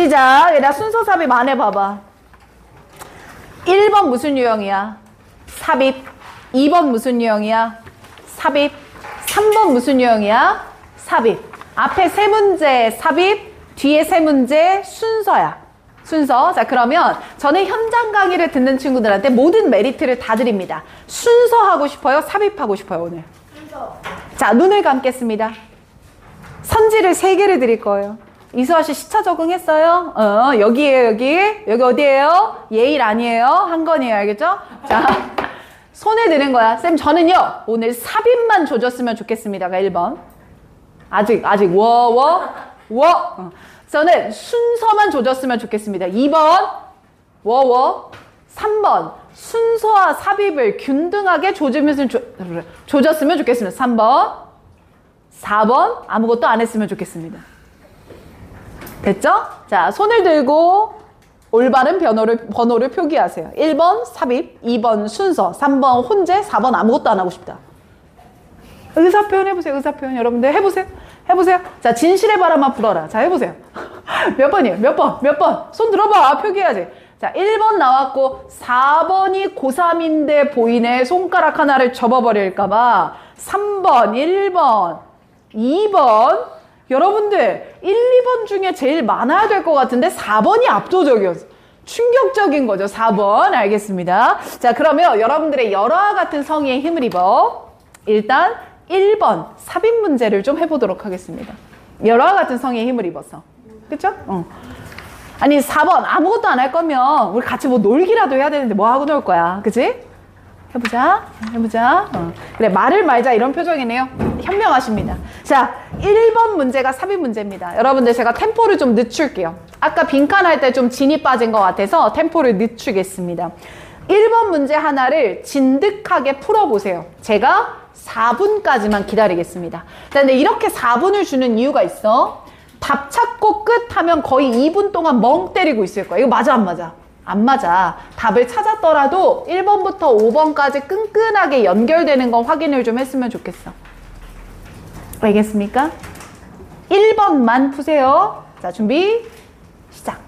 시작. 얘들아 순서 삽입 안 해봐봐. 1번 무슨 유형이야? 삽입. 2번 무슨 유형이야? 삽입. 3번 무슨 유형이야? 삽입. 앞에 세 문제 삽입, 뒤에 세 문제 순서야. 순서. 자, 그러면 저는 현장 강의를 듣는 친구들한테 모든 메리트를 다 드립니다. 순서 하고 싶어요? 삽입하고 싶어요, 오늘? 순서. 자, 눈을 감겠습니다. 선지를 3개를 드릴 거예요. 이수아 씨 시차 적응했어요? 여기에요, 여기. 여기 어디예요? 예일 아니에요? 한건이에요, 알겠죠? 자, 손을 드는 거야. 쌤, 저는요, 오늘 삽입만 조졌으면 좋겠습니다가 1번. 아직, 저는 순서만 조졌으면 좋겠습니다. 2번, 3번, 순서와 삽입을 균등하게 조졌으면 좋겠습니다. 3번, 4번, 아무것도 안 했으면 좋겠습니다. 됐죠? 자, 손을 들고 올바른 번호를 표기하세요. 1번 삽입, 2번 순서, 3번 혼재, 4번 아무것도 안 하고 싶다. 의사표현 해보세요. 의사표현 여러분들 해보세요. 해보세요. 자, 진실의 바람만 불어라. 자, 해보세요. 몇 번이에요? 몇 번? 손 들어봐. 표기해야지. 자, 1번 나왔고 4번이 고3인데 보이네. 손가락 하나를 접어버릴까봐 3번, 1번, 2번. 여러분들 1, 2번 중에 제일 많아야 될 것 같은데 4번이 압도적이었어. 충격적인 거죠. 4번. 알겠습니다. 자, 그러면 여러분들의 열화와 같은 성의에 힘을 입어 일단 1번 삽입 문제를 좀 해보도록 하겠습니다. 열화와 같은 성의에 힘을 입어서. 그쵸? 아니 4번 아무것도 안 할 거면 우리 같이 뭐 놀기라도 해야 되는데 뭐 하고 놀 거야. 그치? 해보자. 그래, 말을 말자 이런 표정이네요. 현명하십니다. 자, 1번 문제가 삽입 문제입니다. 여러분들 제가 템포를 좀 늦출게요. 아까 빈칸 할 때 좀 진이 빠진 것 같아서 템포를 늦추겠습니다. 1번 문제 하나를 진득하게 풀어보세요. 제가 4분까지만 기다리겠습니다. 근데 이렇게 4분을 주는 이유가 있어. 답 찾고 끝 하면 거의 2분 동안 멍 때리고 있을 거야. 이거 맞아, 안 맞아? 안 맞아. 답을 찾았더라도 1번부터 5번까지 끈끈하게 연결되는 거 확인을 좀 했으면 좋겠어. 알겠습니까? 1번만 푸세요. 자, 준비, 시작.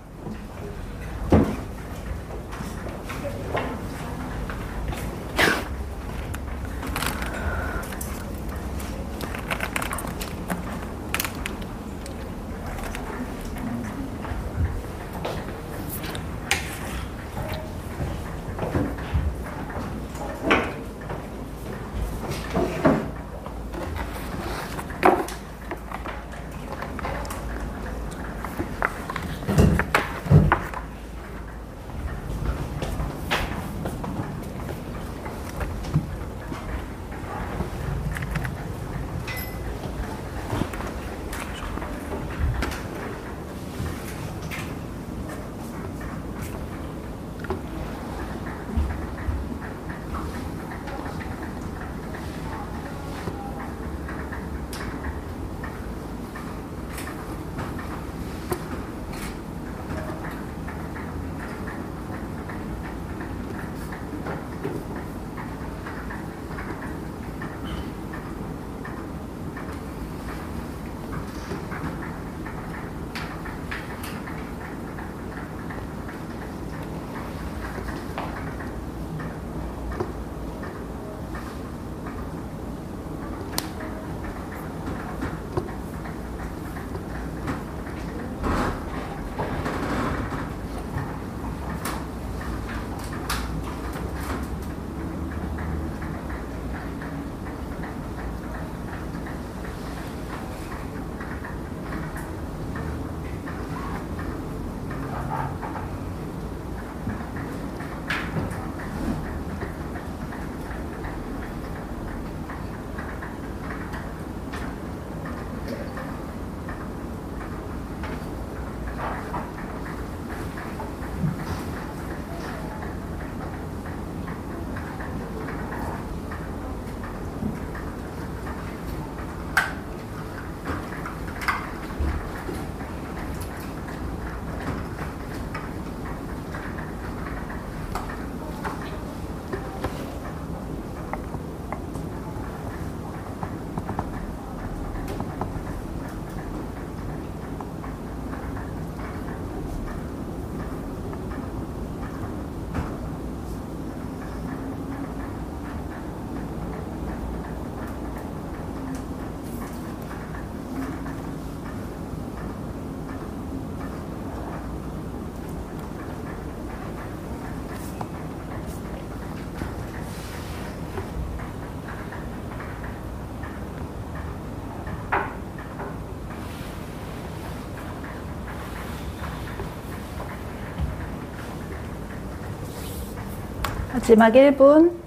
마지막 1분.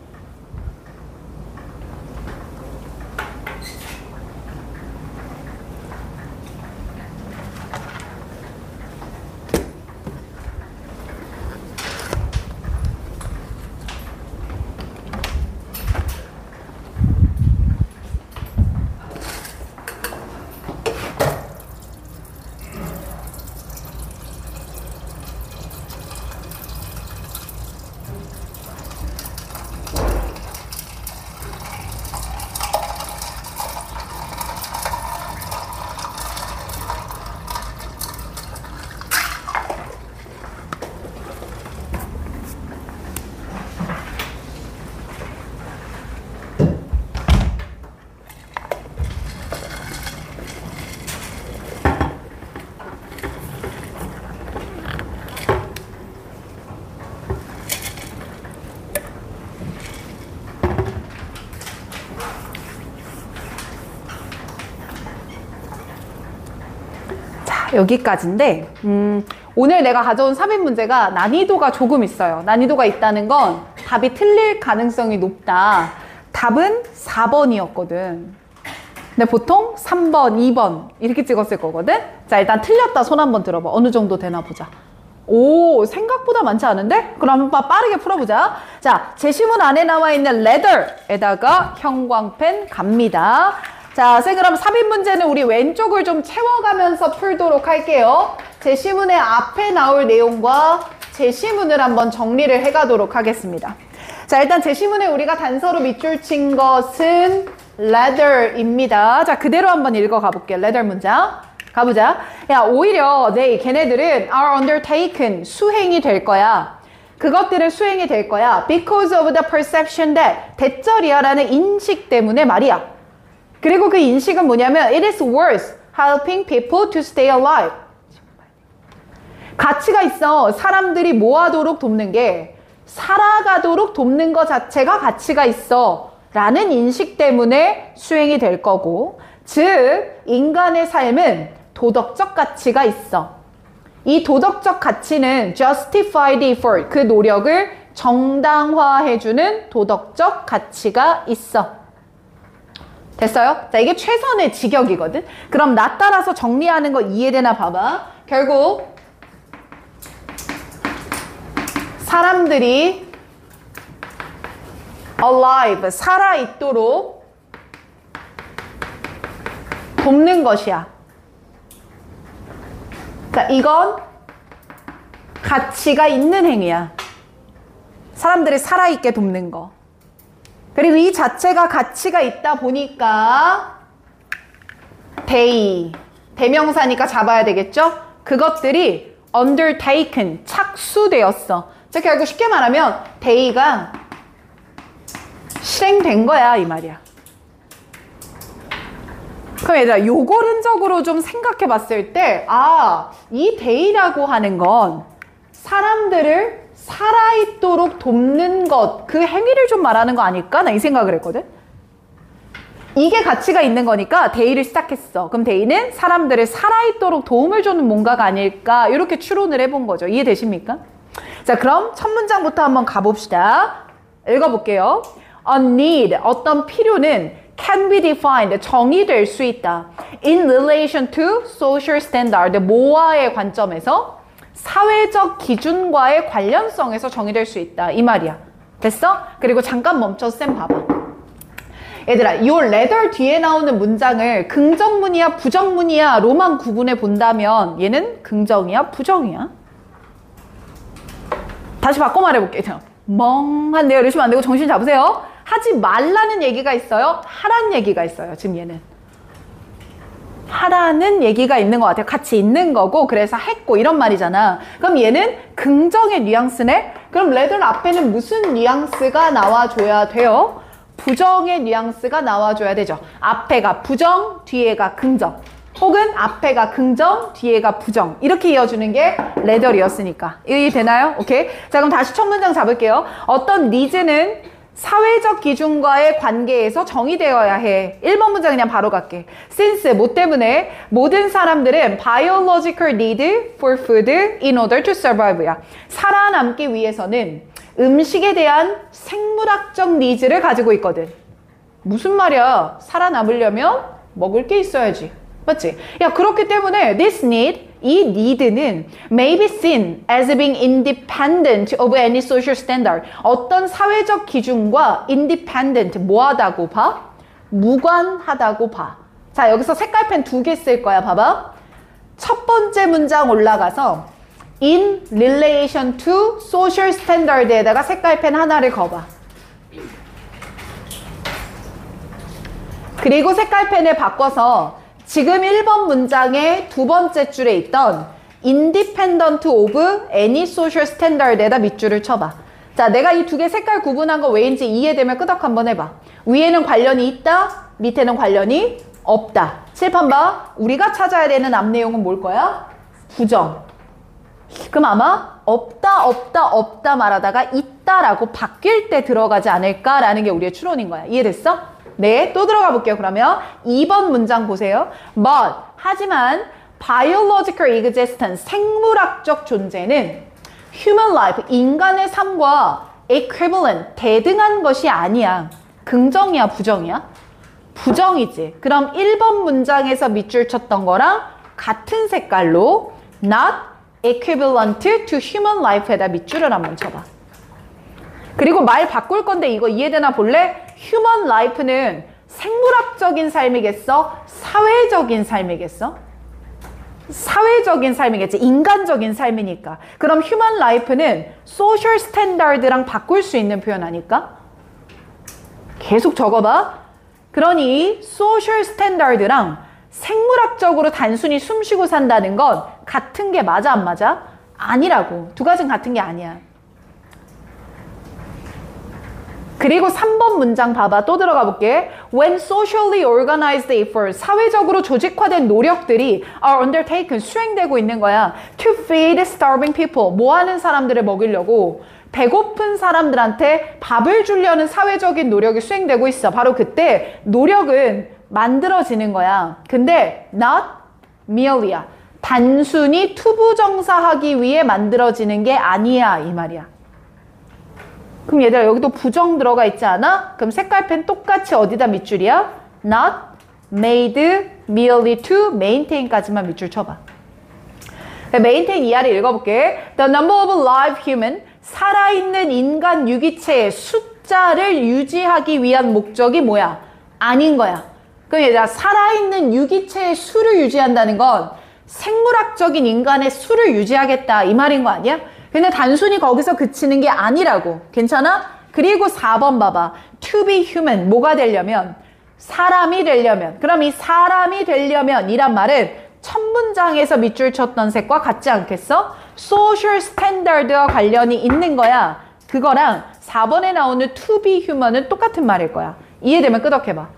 여기까지인데 오늘 내가 가져온 삽입 문제가 난이도가 조금 있어요. 난이도가 있다는 건 답이 틀릴 가능성이 높다. 답은 4번이었거든. 근데 보통 3번, 2번 이렇게 찍었을 거거든. 자, 일단 틀렸다 손 한번 들어봐. 어느 정도 되나 보자. 오, 생각보다 많지 않은데? 그럼 한번 빠르게 풀어보자. 자, 제시문 안에 나와 있는 leather에다가 형광펜 갑니다. 자, 선생님 그럼 삽입 문제는 우리 왼쪽을 좀 채워가면서 풀도록 할게요. 제시문의 앞에 나올 내용과 제시문을 한번 정리를 해가도록 하겠습니다. 자, 일단 제시문에 우리가 단서로 밑줄 친 것은 leather입니다. 자, 그대로 한번 읽어가 볼게요. leather 문장. 가보자. 야, 오히려 걔네들은 are undertaken, 수행이 될 거야. 그것들은 수행이 될 거야. because of the perception that, 대절이야 라는 인식 때문에 말이야. 그리고 그 인식은 뭐냐면 it is worth helping people to stay alive. 가치가 있어. 사람들이 뭐하도록 돕는 게 살아가도록 돕는 것 자체가 가치가 있어 라는 인식 때문에 수행이 될 거고, 즉 인간의 삶은 도덕적 가치가 있어. 이 도덕적 가치는 justified effort, 그 노력을 정당화해주는 도덕적 가치가 있어. 됐어요? 자, 이게 최선의 직역이거든. 그럼 나 따라서 정리하는 거 이해되나 봐봐. 결국 사람들이 alive, 살아있도록 돕는 것이야. 자, 이건 가치가 있는 행위야. 사람들이 살아있게 돕는 거. 그리고 이 자체가 가치가 있다 보니까 they, 대명사니까 잡아야 되겠죠? 그것들이 undertaken, 착수되었어. 즉 결국 쉽게 말하면 they가 실행된 거야 이 말이야. 그럼 얘들아, 요거른적으로 좀 생각해 봤을 때 이 they라고 하는 건 사람들을 살아있도록 돕는 것, 그 행위를 좀 말하는 거 아닐까? 나 이 생각을 했거든. 이게 가치가 있는 거니까 they를 시작했어. 그럼 they는 사람들을 살아있도록 도움을 주는 뭔가가 아닐까? 이렇게 추론을 해본 거죠. 이해되십니까? 자, 그럼 첫 문장부터 한번 가봅시다. 읽어볼게요. A need, 어떤 필요는 can be defined, 정의될 수 있다. In relation to social standard, 뭐와의 관점에서? 사회적 기준과의 관련성에서 정의될 수 있다. 이 말이야. 됐어? 그리고 잠깐 멈춰서 쌤 봐봐. 얘들아, 요 leather 뒤에 나오는 문장을 긍정문이야 부정문이야 로만 구분해 본다면 얘는 긍정이야 부정이야? 다시 바꿔 말해볼게요. 멍한데요. 이러시면 안 되고 정신 잡으세요. 하지 말라는 얘기가 있어요. 하라는 얘기가 있어요. 지금 얘는. 하라는 얘기가 있는 것 같아요. 같이 있는 거고 그래서 했고 이런 말이잖아. 그럼 얘는 긍정의 뉘앙스네? 그럼 leather 앞에는 무슨 뉘앙스가 나와줘야 돼요? 부정의 뉘앙스가 나와줘야 되죠. 앞에가 부정, 뒤에가 긍정. 혹은 앞에가 긍정, 뒤에가 부정. 이렇게 이어주는 게 leather이었으니까. 이해되나요? 오케이. 자, 그럼 다시 첫 문장 잡을게요. 어떤 needs는 사회적 기준과의 관계에서 정의되어야 해. 1번 문장 그냥 바로 갈게. Since, 뭐 때문에? 모든 사람들은 biological need for food in order to survive야. 살아남기 위해서는 음식에 대한 생물학적 니즈를 가지고 있거든. 무슨 말이야? 살아남으려면 먹을 게 있어야지. 맞지? 야, 그렇기 때문에 this need, 이 need는 may be seen as being independent of any social standard. 어떤 사회적 기준과 independent, 뭐하다고 봐? 무관하다고 봐. 자, 여기서 색깔펜 2개 쓸 거야. 봐봐. 첫 번째 문장 올라가서 in relation to social standard에다가 색깔펜 하나를 거봐. 그리고 색깔펜을 바꿔서 지금 1번 문장의 두 번째 줄에 있던 independent of any social standard에다 밑줄을 쳐봐. 자, 내가 이 2개 색깔 구분한 거 왜인지 이해되면 끄덕 한번 해봐. 위에는 관련이 있다, 밑에는 관련이 없다. 칠판 봐. 우리가 찾아야 되는 앞 내용은 뭘 거야? 부정. 그럼 아마 없다 말하다가 있다라고 바뀔 때 들어가지 않을까라는 게 우리의 추론인 거야. 이해됐어? 네, 또 들어가 볼게요. 그러면 2번 문장 보세요. But, 하지만 biological existence, 생물학적 존재는 human life, 인간의 삶과 equivalent, 대등한 것이 아니야. 긍정이야, 부정이야? 부정이지. 그럼 1번 문장에서 밑줄 쳤던 거랑 같은 색깔로 not equivalent to human life에다 밑줄을 한번 쳐봐. 그리고 말 바꿀 건데 이거 이해되나 볼래? human life는 생물학적인 삶이겠어? 사회적인 삶이겠어? 사회적인 삶이겠지. 인간적인 삶이니까. 그럼 human life는 social standard랑 바꿀 수 있는 표현 아닐까? 계속 적어봐. 그러니 social standard랑 생물학적으로 단순히 숨 쉬고 산다는 건 같은 게 맞아, 안 맞아? 아니라고. 두 가지는 같은 게 아니야. 그리고 3번 문장 봐봐. 또 들어가 볼게. When socially organized efforts, 사회적으로 조직화된 노력들이 are undertaken, 수행되고 있는 거야. To feed starving people, 뭐 하는 사람들을 먹이려고? 배고픈 사람들한테 밥을 주려는 사회적인 노력이 수행되고 있어. 바로 그때 노력은 만들어지는 거야. 근데 not merely야. 단순히 투부정사하기 위해 만들어지는 게 아니야, 이 말이야. 그럼 얘들아, 여기도 부정 들어가 있지 않아? 그럼 색깔펜 똑같이 어디다 밑줄이야? not made merely to maintain까지만 밑줄 쳐봐. maintain 이하를 읽어볼게. The number of live human, 살아있는 인간 유기체의 숫자를 유지하기 위한 목적이 뭐야? 아닌 거야. 그럼 얘들아, 살아있는 유기체의 수를 유지한다는 건 생물학적인 인간의 수를 유지하겠다 이 말인 거 아니야? 근데 단순히 거기서 그치는 게 아니라고. 괜찮아? 그리고 4번 봐봐. To be human, 뭐가 되려면? 사람이 되려면. 그럼 이 사람이 되려면 이란 말은 첫 문장에서 밑줄 쳤던 색과 같지 않겠어? Social standard와 관련이 있는 거야. 그거랑 4번에 나오는 to be human은 똑같은 말일 거야. 이해되면 끄덕해봐.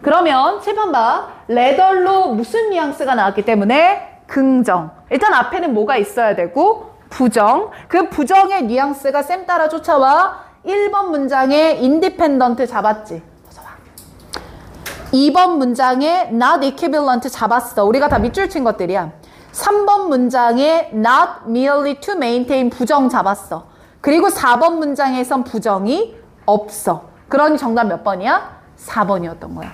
그러면 7번 봐. 레덜로 무슨 뉘앙스가 나왔기 때문에 긍정. 일단 앞에는 뭐가 있어야 되고 부정. 그 부정의 뉘앙스가 쌤 따라 쫓아와. 1번 문장에 independent 잡았지. 2번 문장에 not equivalent 잡았어. 우리가 다 밑줄 친 것들이야. 3번 문장에 not merely to maintain 부정 잡았어. 그리고 4번 문장에선 부정이 없어. 그러니 정답 몇 번이야? 4번이었던 거야.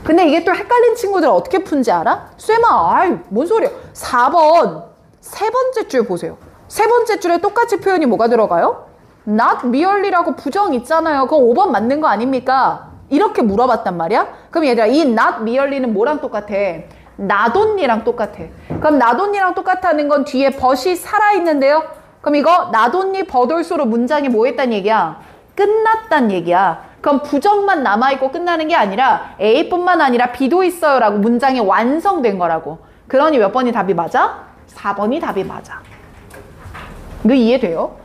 근데 이게 또 헷갈린 친구들 어떻게 푼지 알아? 쌤아, 아이, 뭔 소리야. 4번 세 번째 줄 보세요. 세 번째 줄에 똑같이 표현이 뭐가 들어가요? not merely라고 부정 있잖아요. 그럼 5번 맞는 거 아닙니까? 이렇게 물어봤단 말이야. 그럼 얘들아, 이 not merely는 뭐랑 똑같아? not only랑 똑같아. 그럼 not only랑 똑같다는 건 뒤에 but이 살아있는데요. 그럼 이거 not only but also로 문장이 뭐 했단 얘기야? 끝났단 얘기야. 그럼 부정만 남아있고 끝나는 게 아니라 A뿐만 아니라 B도 있어요 라고 문장이 완성된 거라고. 그러니 몇 번이 답이 맞아? 4번이 답이 맞아. 이거 이해돼요?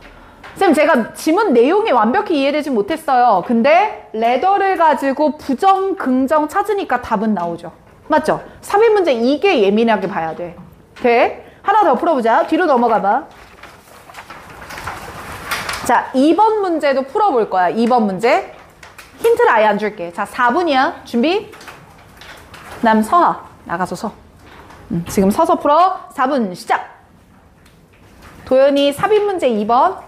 쌤, 제가 지문 내용이 완벽히 이해되지 못했어요. 근데 레더를 가지고 부정, 긍정 찾으니까 답은 나오죠. 맞죠? 삽입 문제 이게 예민하게 봐야 돼. 돼? 하나 더 풀어보자. 뒤로 넘어가봐. 자, 2번 문제도 풀어볼 거야. 2번 문제. 힌트를 아예 안 줄게. 자, 4분이야. 준비? 남 서하. 나가서 서. 지금 서서 풀어. 4분 시작. 도연이 삽입 문제 2번.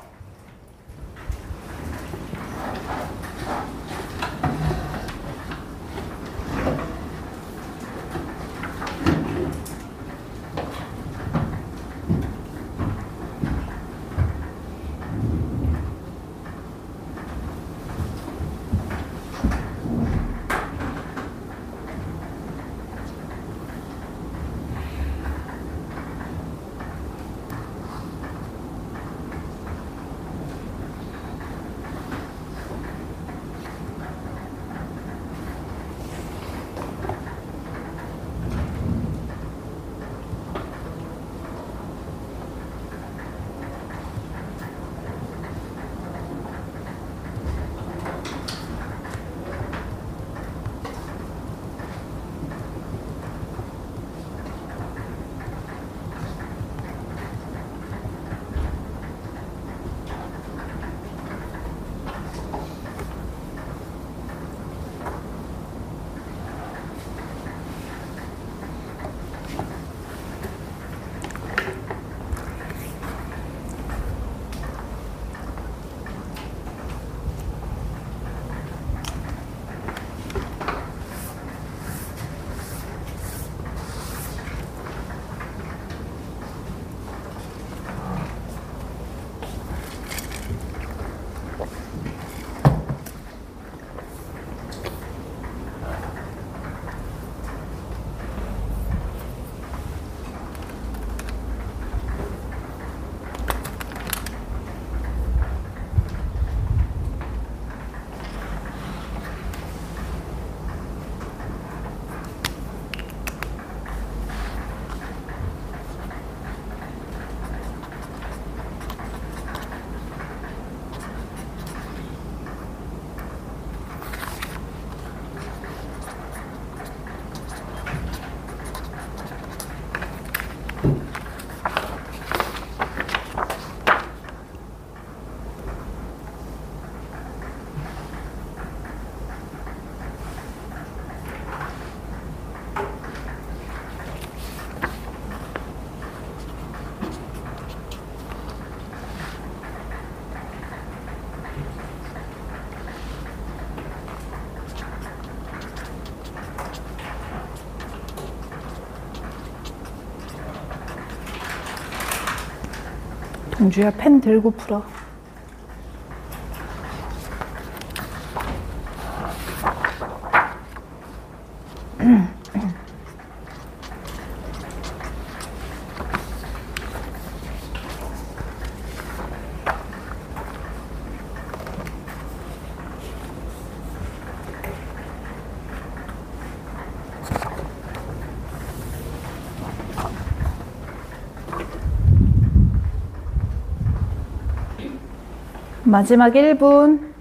은주야, 펜 들고 풀어. 마지막 1분.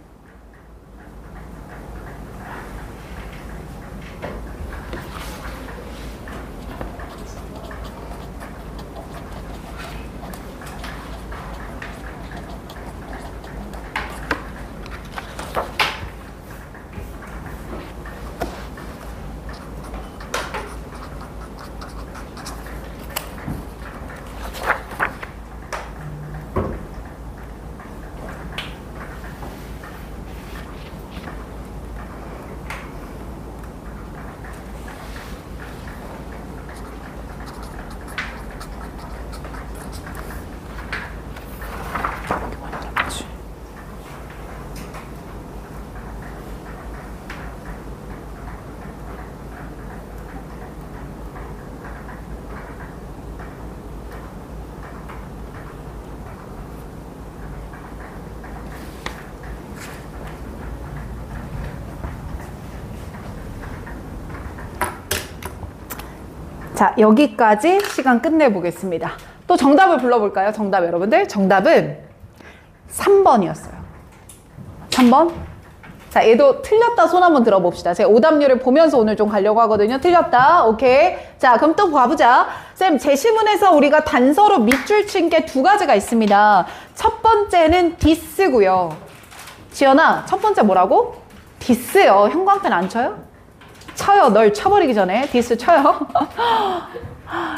자, 여기까지 시간 끝내보겠습니다. 또 정답을 불러볼까요? 정답 여러분들. 정답은 3번이었어요. 3번. 자, 얘도 틀렸다 손 한번 들어봅시다. 제가 오답률을 보면서 오늘 좀 가려고 하거든요. 틀렸다. 오케이. 자, 그럼 또 가보자. 쌤, 제시문에서 우리가 단서로 밑줄 친 게 두 가지가 있습니다. 첫 번째는 디스고요. 지연아, 첫 번째 뭐라고? 디스요. 형광펜 안 쳐요? 쳐요. 널 쳐버리기 전에 디스 쳐요.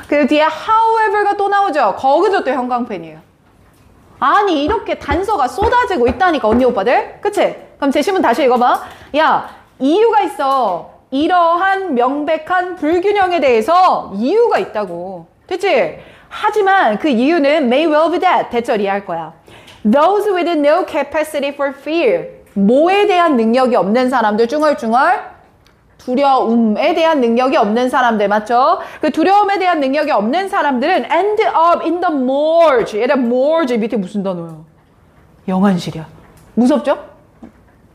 그리고 뒤에 however가 또 나오죠. 거기서 또 형광펜이에요. 아니, 이렇게 단서가 쏟아지고 있다니까, 언니 오빠들. 그치? 그럼 제시문 다시 읽어봐. 야, 이유가 있어. 이러한 명백한 불균형에 대해서 이유가 있다고. 됐지? 하지만 그 이유는 may well be that. 대절 이해할 거야. Those with no capacity for fear. 뭐에 대한 능력이 없는 사람들, 중얼중얼. 두려움에 대한 능력이 없는 사람들, 맞죠? 그 두려움에 대한 능력이 없는 사람들은 end up in the morgue. 얘들아, morgue 밑에 무슨 단어야? 영안실이야. 무섭죠?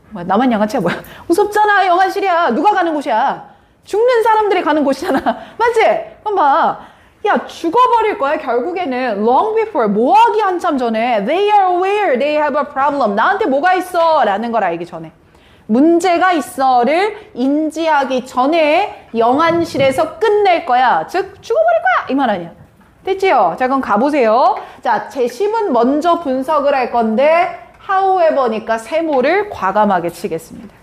뭐야, 나만 양아치야 뭐야? 무섭잖아. 영안실이야. 누가 가는 곳이야? 죽는 사람들이 가는 곳이잖아. 맞지? 그럼 봐. 야, 죽어버릴 거야. 결국에는 long before, 뭐하기 한참 전에 they are aware they have a problem. 나한테 뭐가 있어? 라는 걸 알기 전에. 문제가 있어를 인지하기 전에 영안실에서 끝낼 거야. 즉 죽어버릴 거야. 이 말 아니야. 됐지요? 자, 그럼 가보세요. 자, 제시문 먼저 분석을 할 건데 however니까 세모를 과감하게 치겠습니다.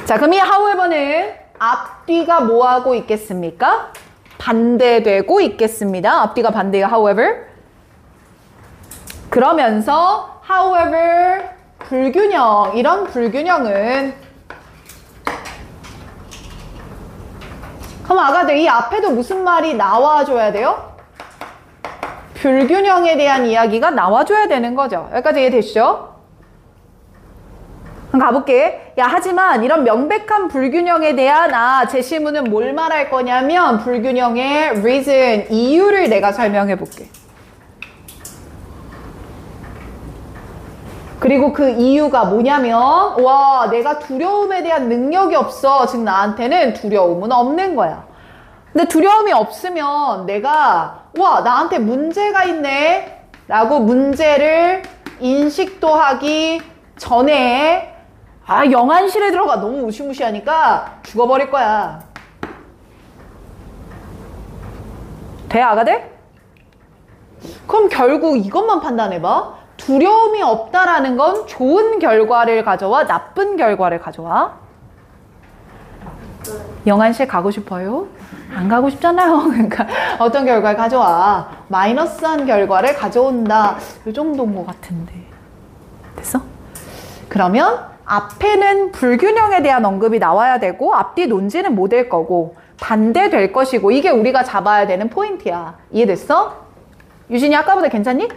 자, 그럼 이 however는 앞뒤가 뭐하고 있겠습니까? 반대되고 있겠습니다. 앞뒤가 반대예요. however. 그러면서 however 불균형, 이런 불균형은 그럼 아가들 이 앞에도 무슨 말이 나와줘야 돼요? 불균형에 대한 이야기가 나와줘야 되는 거죠. 여기까지 이해되시죠? 그럼 가볼게. 야, 하지만 이런 명백한 불균형에 대한 제시문은 뭘 말할 거냐면 불균형의 reason, 이유를 내가 설명해 볼게. 그리고 그 이유가 뭐냐면 와, 내가 두려움에 대한 능력이 없어. 즉 나한테는 두려움은 없는 거야. 근데 두려움이 없으면 내가 와, 나한테 문제가 있네 라고 문제를 인식도 하기 전에 영안실에 들어가. 너무 무시무시하니까 죽어버릴 거야. 돼, 아가들? 그럼 결국 이것만 판단해봐. 두려움이 없다라는 건 좋은 결과를 가져와, 나쁜 결과를 가져와? 영안실 가고 싶어요? 안 가고 싶잖아요. 그러니까 어떤 결과를 가져와? 마이너스한 결과를 가져온다. 이 정도인 것 같은데. 됐어? 그러면 앞에는 불균형에 대한 언급이 나와야 되고 앞뒤 논지는 못 될 거고 반대될 것이고 이게 우리가 잡아야 되는 포인트야. 이해됐어? 유진이 아까보다 괜찮니?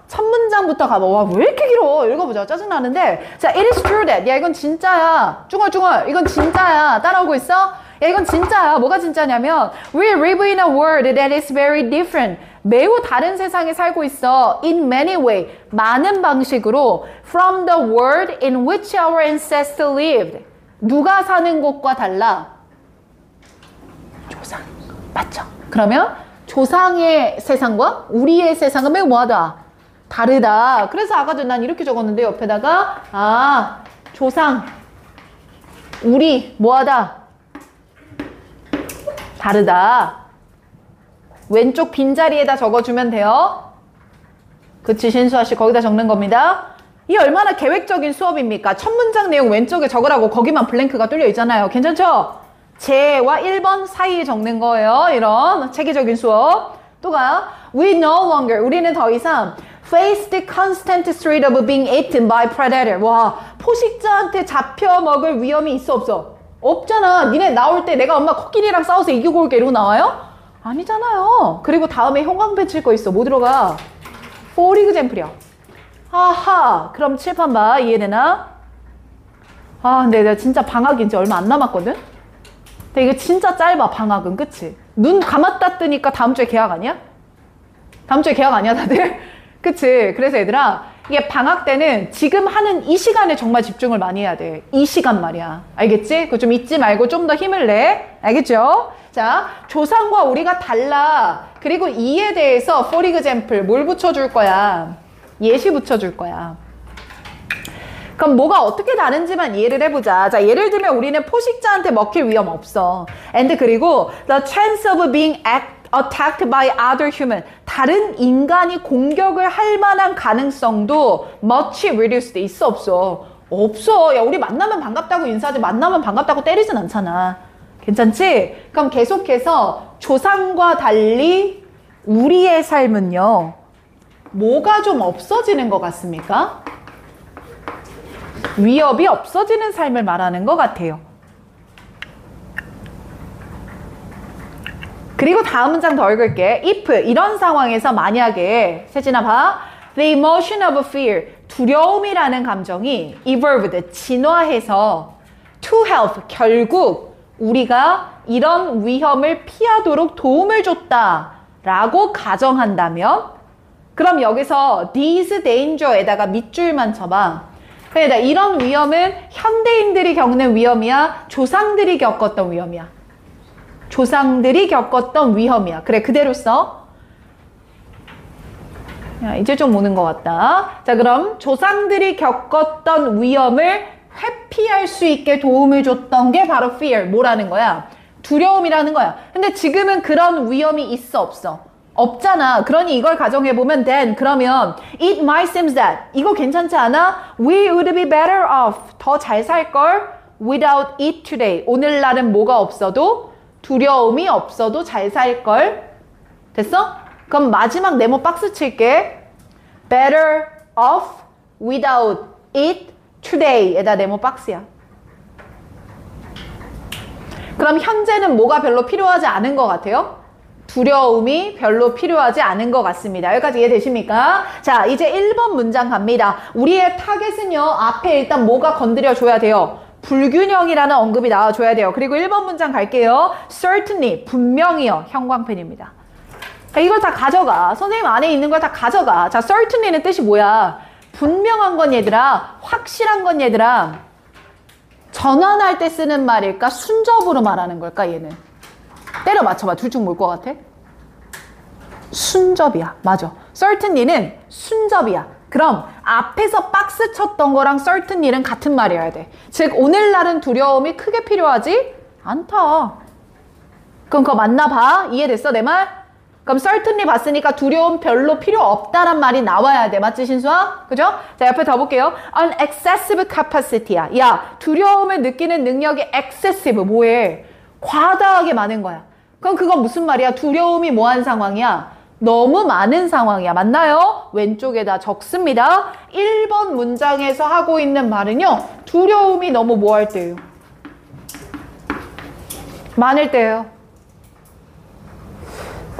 첫 문장부터 가봐. 와, 왜 이렇게 길어? 읽어보자. 짜증나는데. 자, it is true that. 야, 이건 진짜야. 중얼중얼. 이건 진짜야. 따라오고 있어? 야, 이건 진짜야. 뭐가 진짜냐면 we live in a world that is very different. 매우 다른 세상에 살고 있어. In many ways. 많은 방식으로 from the world in which our ancestors lived. 누가 사는 곳과 달라? 조상. 맞죠? 그러면 조상의 세상과 우리의 세상은 매우 뭐하다? 다르다. 그래서 아까도 난 이렇게 적었는데 옆에다가 조상 우리 뭐하다? 다르다. 왼쪽 빈자리에다 적어주면 돼요. 그치 신수아씨 거기다 적는 겁니다. 이 얼마나 계획적인 수업입니까? 첫 문장 내용 왼쪽에 적으라고 거기만 블랭크가 뚫려 있잖아요. 괜찮죠? 제와 1번 사이에 적는 거예요. 이런 체계적인 수업. 또 가요. We no longer, 우리는 더 이상 face the constant threat of being eaten by predator. 와, 포식자한테 잡혀 먹을 위험이 있어 없어? 없잖아. 니네 나올 때 내가 엄마 코끼리랑 싸워서 이기고 올게 이러고 나와요? 아니잖아요. 그리고 다음에 형광펜 칠 거 있어. 뭐 들어가? for example이야. 하하. 그럼 칠판 봐. 이해되나? 근데 내가 진짜 방학이 이제 얼마 안 남았거든? 근데 이게 진짜 짧아, 방학은. 그치? 눈 감았다 뜨니까 다음 주에 개학 아니야? 다음 주에 개학 아니야, 다들? 그치? 그래서 얘들아, 이게 방학 때는 지금 하는 이 시간에 정말 집중을 많이 해야 돼. 이 시간 말이야. 알겠지? 그거 좀 잊지 말고 좀 더 힘을 내. 알겠죠? 자, 조상과 우리가 달라. 그리고 이에 대해서 for example 뭘 붙여줄 거야? 예시 붙여줄 거야. 그럼 뭐가 어떻게 다른지만 이해를 해보자. 자, 예를 들면 우리는 포식자한테 먹힐 위험 없어. and 그리고 the chance of being attacked by other human. 다른 인간이 공격을 할 만한 가능성도 much reduced. 있어 없어? 없어. 야, 우리 만나면 반갑다고 인사하지 만나면 반갑다고 때리진 않잖아. 괜찮지? 그럼 계속해서 조상과 달리 우리의 삶은요. 뭐가 좀 없어지는 것 같습니까? 위협이 없어지는 삶을 말하는 것 같아요. 그리고 다음 문장 더 읽을게. if 이런 상황에서 만약에 세진아 봐. The emotion of fear 두려움이라는 감정이 evolved 진화해서 to help 결국 우리가 이런 위험을 피하도록 도움을 줬다라고 가정한다면 그럼 여기서 this danger에다가 밑줄만 쳐봐. 그러니까 이런 위험은 현대인들이 겪는 위험이야? 조상들이 겪었던 위험이야? 조상들이 겪었던 위험이야. 그래, 그대로 써. 야, 이제 좀 오는 것 같다. 자, 그럼 조상들이 겪었던 위험을 회피할 수 있게 도움을 줬던 게 바로 fear. 뭐라는 거야? 두려움이라는 거야. 근데 지금은 그런 위험이 있어 없어? 없잖아. 그러니 이걸 가정해보면 then 그러면 it might seem that 이거 괜찮지 않아? We would be better off 더 잘 살걸 without it today 오늘날은 뭐가 없어도 두려움이 없어도 잘 살걸 됐어? 그럼 마지막 네모 박스 칠게 better off without it today 에다 네모 박스야. 그럼 현재는 뭐가 별로 필요하지 않은 것 같아요? 두려움이 별로 필요하지 않은 것 같습니다. 여기까지 이해되십니까? 자, 이제 1번 문장 갑니다. 우리의 타겟은요. 앞에 일단 뭐가 건드려줘야 돼요? 불균형이라는 언급이 나와줘야 돼요. 그리고 1번 문장 갈게요. certainly, 분명히요. 형광펜입니다. 자, 이걸 다 가져가. 선생님 안에 있는 걸 다 가져가. 자, certainly는 뜻이 뭐야? 분명한 건 얘들아, 확실한 건 얘들아, 전환할 때 쓰는 말일까? 순접으로 말하는 걸까, 얘는? 때려 맞춰봐. 둘 중 뭘 것 같아? 순접이야. 맞아. certainly는 순접이야. 그럼 앞에서 박스 쳤던 거랑 certainly는 같은 말이어야 돼. 즉 오늘날은 두려움이 크게 필요하지 않다. 그럼 그거 맞나 봐. 이해됐어 내 말? 그럼 certainly 봤으니까 두려움 별로 필요 없다란 말이 나와야 돼. 맞지 신수아? 그죠? 자 옆에 더 볼게요. An excessive capacity야. 야 두려움을 느끼는 능력이 excessive 뭐해? 과다하게 많은 거야. 그럼 그건 무슨 말이야? 두려움이 뭐한 상황이야? 너무 많은 상황이야. 맞나요? 왼쪽에다 적습니다. 1번 문장에서 하고 있는 말은요. 두려움이 너무 뭐 할 때예요? 많을 때예요.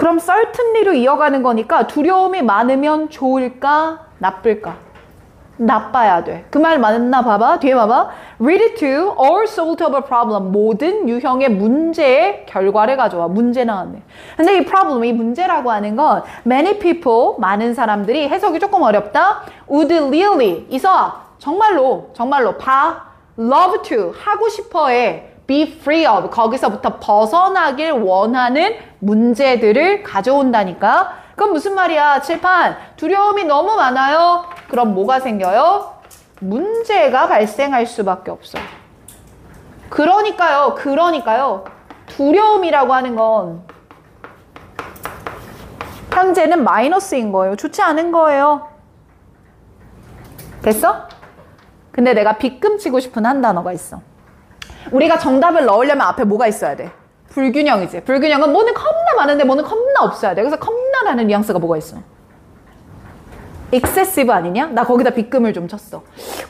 그럼 certainly로 이어가는 거니까 두려움이 많으면 좋을까? 나쁠까? 나빠야 돼. 그 말 맞나 봐봐. 뒤에 봐봐. Read to or sort of a problem. 모든 유형의 문제의 결과를 가져와. 문제 나왔네. 근데 이 problem, 이 문제라고 하는 건 many people, 많은 사람들이 해석이 조금 어렵다. Would really, 이서 정말로 love to, 하고 싶어해. be free of, 거기서부터 벗어나길 원하는 문제들을 가져온다니까. 그럼 무슨 말이야? 칠판, 두려움이 너무 많아요. 그럼 뭐가 생겨요? 문제가 발생할 수밖에 없어요. 그러니까요. 두려움이라고 하는 건 현재는 마이너스인 거예요. 좋지 않은 거예요. 됐어? 근데 내가 빗금치고 싶은 한 단어가 있어. 우리가 정답을 넣으려면 앞에 뭐가 있어야 돼? 불균형이지. 불균형은 뭐는 겁나 많은데 뭐는 겁나 없어야 돼. 그래서 겁나라는 뉘앙스가 뭐가 있어? excessive 아니냐? 나 거기다 빗금을 좀 쳤어.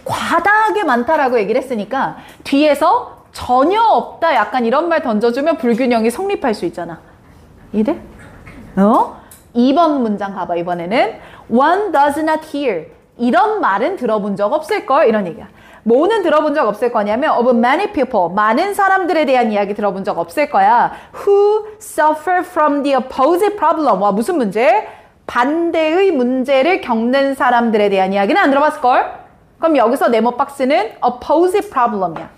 과다하게 많다라고 얘기를 했으니까 뒤에서 전혀 없다 약간 이런 말 던져주면 불균형이 성립할 수 있잖아. 이해돼? 2번 문장 가봐. 이번에는 one does not hear. 이런 말은 들어본 적 없을걸? 이런 얘기야. 뭐는 들어본 적 없을 거냐면 of many people, 많은 사람들에 대한 이야기 들어본 적 없을 거야. who suffer from the opposite problem. 와, 무슨 문제? 반대의 문제를 겪는 사람들에 대한 이야기는 안 들어봤을걸? 그럼 여기서 네모 박스는 opposite problem이야.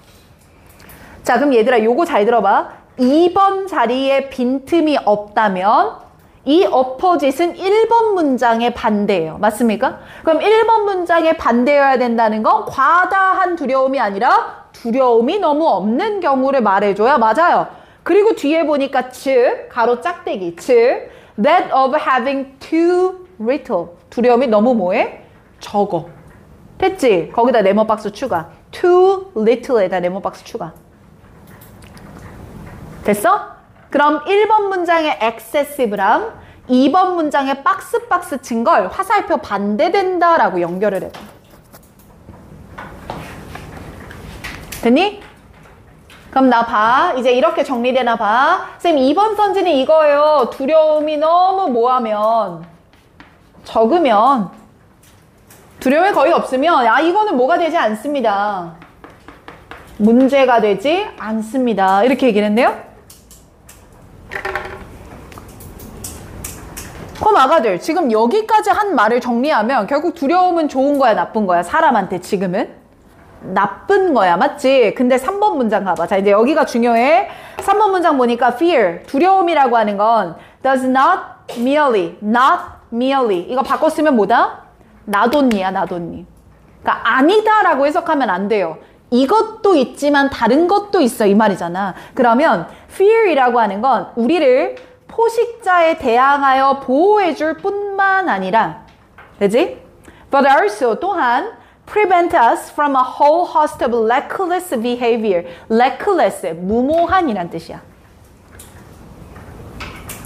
자, 그럼 얘들아 요거 잘 들어봐. 2번 자리에 빈틈이 없다면 이 opposite은 1번 문장의 반대예요. 맞습니까? 그럼 1번 문장의 반대여야 된다는 건 과다한 두려움이 아니라 두려움이 너무 없는 경우를 말해줘야 맞아요. 그리고 뒤에 보니까 즉, 가로 짝대기, 즉 that of having too little. 두려움이 너무 뭐해? 적어. 됐지? 거기다 네모박스 추가. too little에다 네모박스 추가. 됐어? 그럼 1번 문장의 excessive랑 2번 문장의 박스 친 걸 화살표 반대된다라고 연결을 해봐. 됐니? 그럼 나 봐. 이제 이렇게 정리되나 봐. 쌤 2번 선지는 이거예요. 두려움이 너무 뭐하면 적으면 두려움이 거의 없으면 이거는 뭐가 되지 않습니다. 문제가 되지 않습니다. 이렇게 얘기를 했네요. 그럼 아가들 지금 여기까지 한 말을 정리하면 결국 두려움은 좋은 거야 나쁜 거야? 사람한테 지금은? 나쁜 거야 맞지? 근데 3번 문장 가봐. 자 이제 여기가 중요해. 3번 문장 보니까 fear, 두려움이라고 하는 건 does not merely 이거 바꿔 쓰면 뭐다? not only야 not only. 그러니까 아니다라고 해석하면 안 돼요. 이것도 있지만 다른 것도 있어 이 말이잖아. 그러면 fear이라고 하는 건 우리를 포식자에 대항하여 보호해줄 뿐만 아니라 그지? But also 또한 prevent us from a whole host of reckless behavior. reckless, 무모한이란 뜻이야.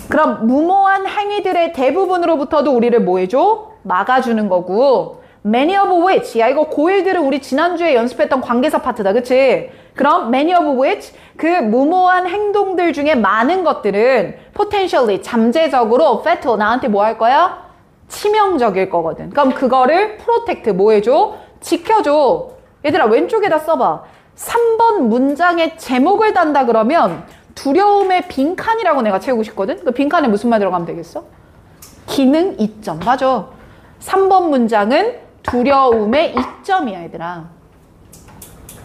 그럼 무모한 행위들의 대부분으로부터도 우리를 뭐 해줘? 막아주는 거고 many of which, 야 이거 고1들은 우리 지난주에 연습했던 관계사 파트다 그치? 그럼 many of which, 그 무모한 행동들 중에 많은 것들은 potentially, 잠재적으로 fatal, 나한테 뭐 할 거야? 치명적일 거거든. 그럼 그거를 protect, 뭐 해줘? 지켜줘. 얘들아 왼쪽에다 써봐. 3번 문장의 제목을 단다 그러면 두려움의 빈칸이라고 내가 채우고 싶거든. 그 빈칸에 무슨 말 들어가면 되겠어? 기능 이점. 맞아. 3번 문장은 두려움의 이점이야 얘들아.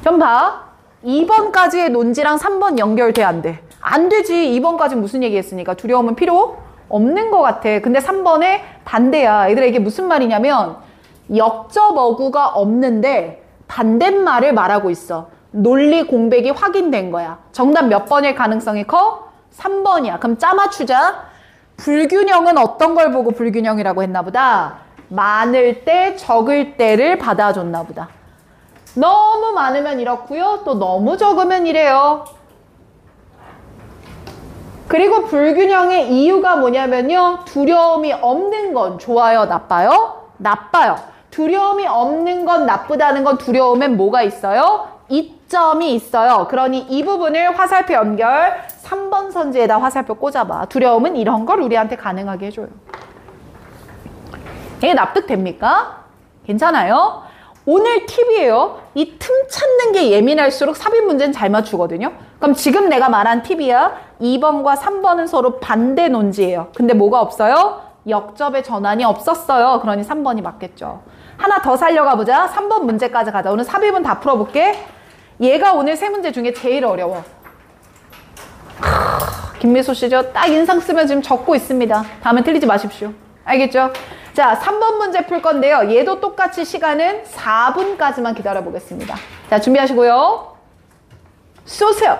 좀 봐. 2번까지의 논지랑 3번 연결돼 안 돼? 안 되지. 2번까지 무슨 얘기했으니까 두려움은 필요 없는 것 같아. 근데 3번에 반대야. 얘들아 이게 무슨 말이냐면 역접 어구가 없는데 반대말을 말하고 있어. 논리 공백이 확인된 거야. 정답 몇 번일 가능성이 커? 3번이야. 그럼 짜맞추자. 불균형은 어떤 걸 보고 불균형이라고 했나 보다. 많을 때 적을 때를 받아줬나 보다. 너무 많으면 이렇고요. 또 너무 적으면 이래요. 그리고 불균형의 이유가 뭐냐면요. 두려움이 없는 건 좋아요, 나빠요? 나빠요. 두려움이 없는 건 나쁘다는 건 두려움엔 뭐가 있어요? 이점이 있어요. 그러니 이 부분을 화살표 연결 3번 선지에다 화살표 꽂아봐. 두려움은 이런 걸 우리한테 가능하게 해줘요. 이게 납득됩니까? 괜찮아요? 오늘 팁이에요. 이 틈 찾는 게 예민할수록 삽입 문제는 잘 맞추거든요. 그럼 지금 내가 말한 팁이야. 2번과 3번은 서로 반대 논지예요. 근데 뭐가 없어요? 역접의 전환이 없었어요. 그러니 3번이 맞겠죠. 하나 더 살려가 보자. 3번 문제까지 가자. 오늘 삽입은 다 풀어볼게. 얘가 오늘 세 문제 중에 제일 어려워. 김미소 씨죠? 딱 인상 쓰면 지금 적고 있습니다. 다음에 틀리지 마십시오. 알겠죠? 자, 3번 문제 풀 건데요. 얘도 똑같이 시간은 4분까지만 기다려 보겠습니다. 자, 준비하시고요. 쏘세요.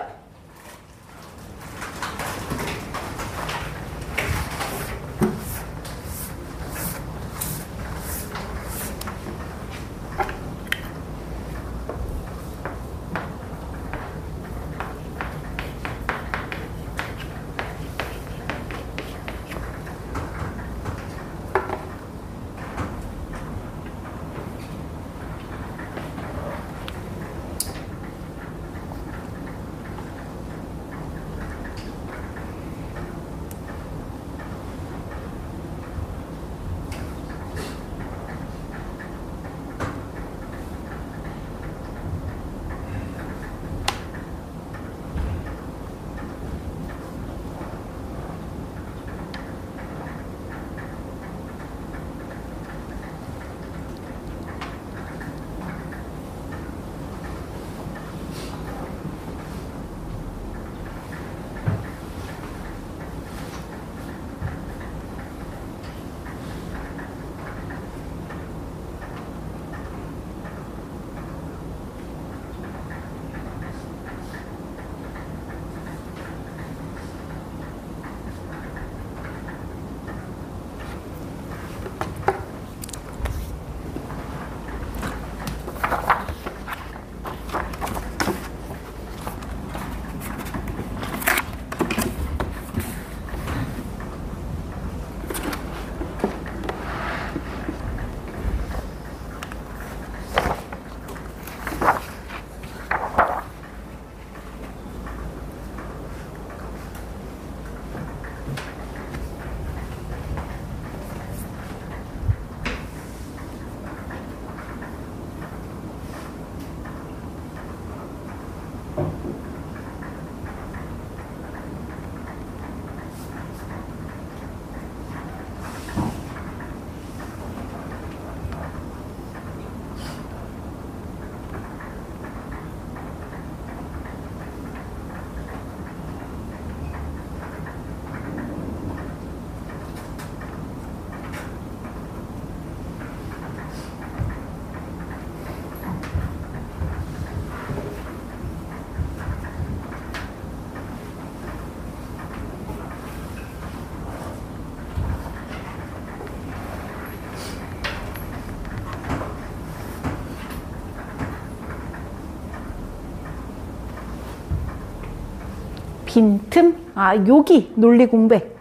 빈틈? 아, 여기 논리 공백.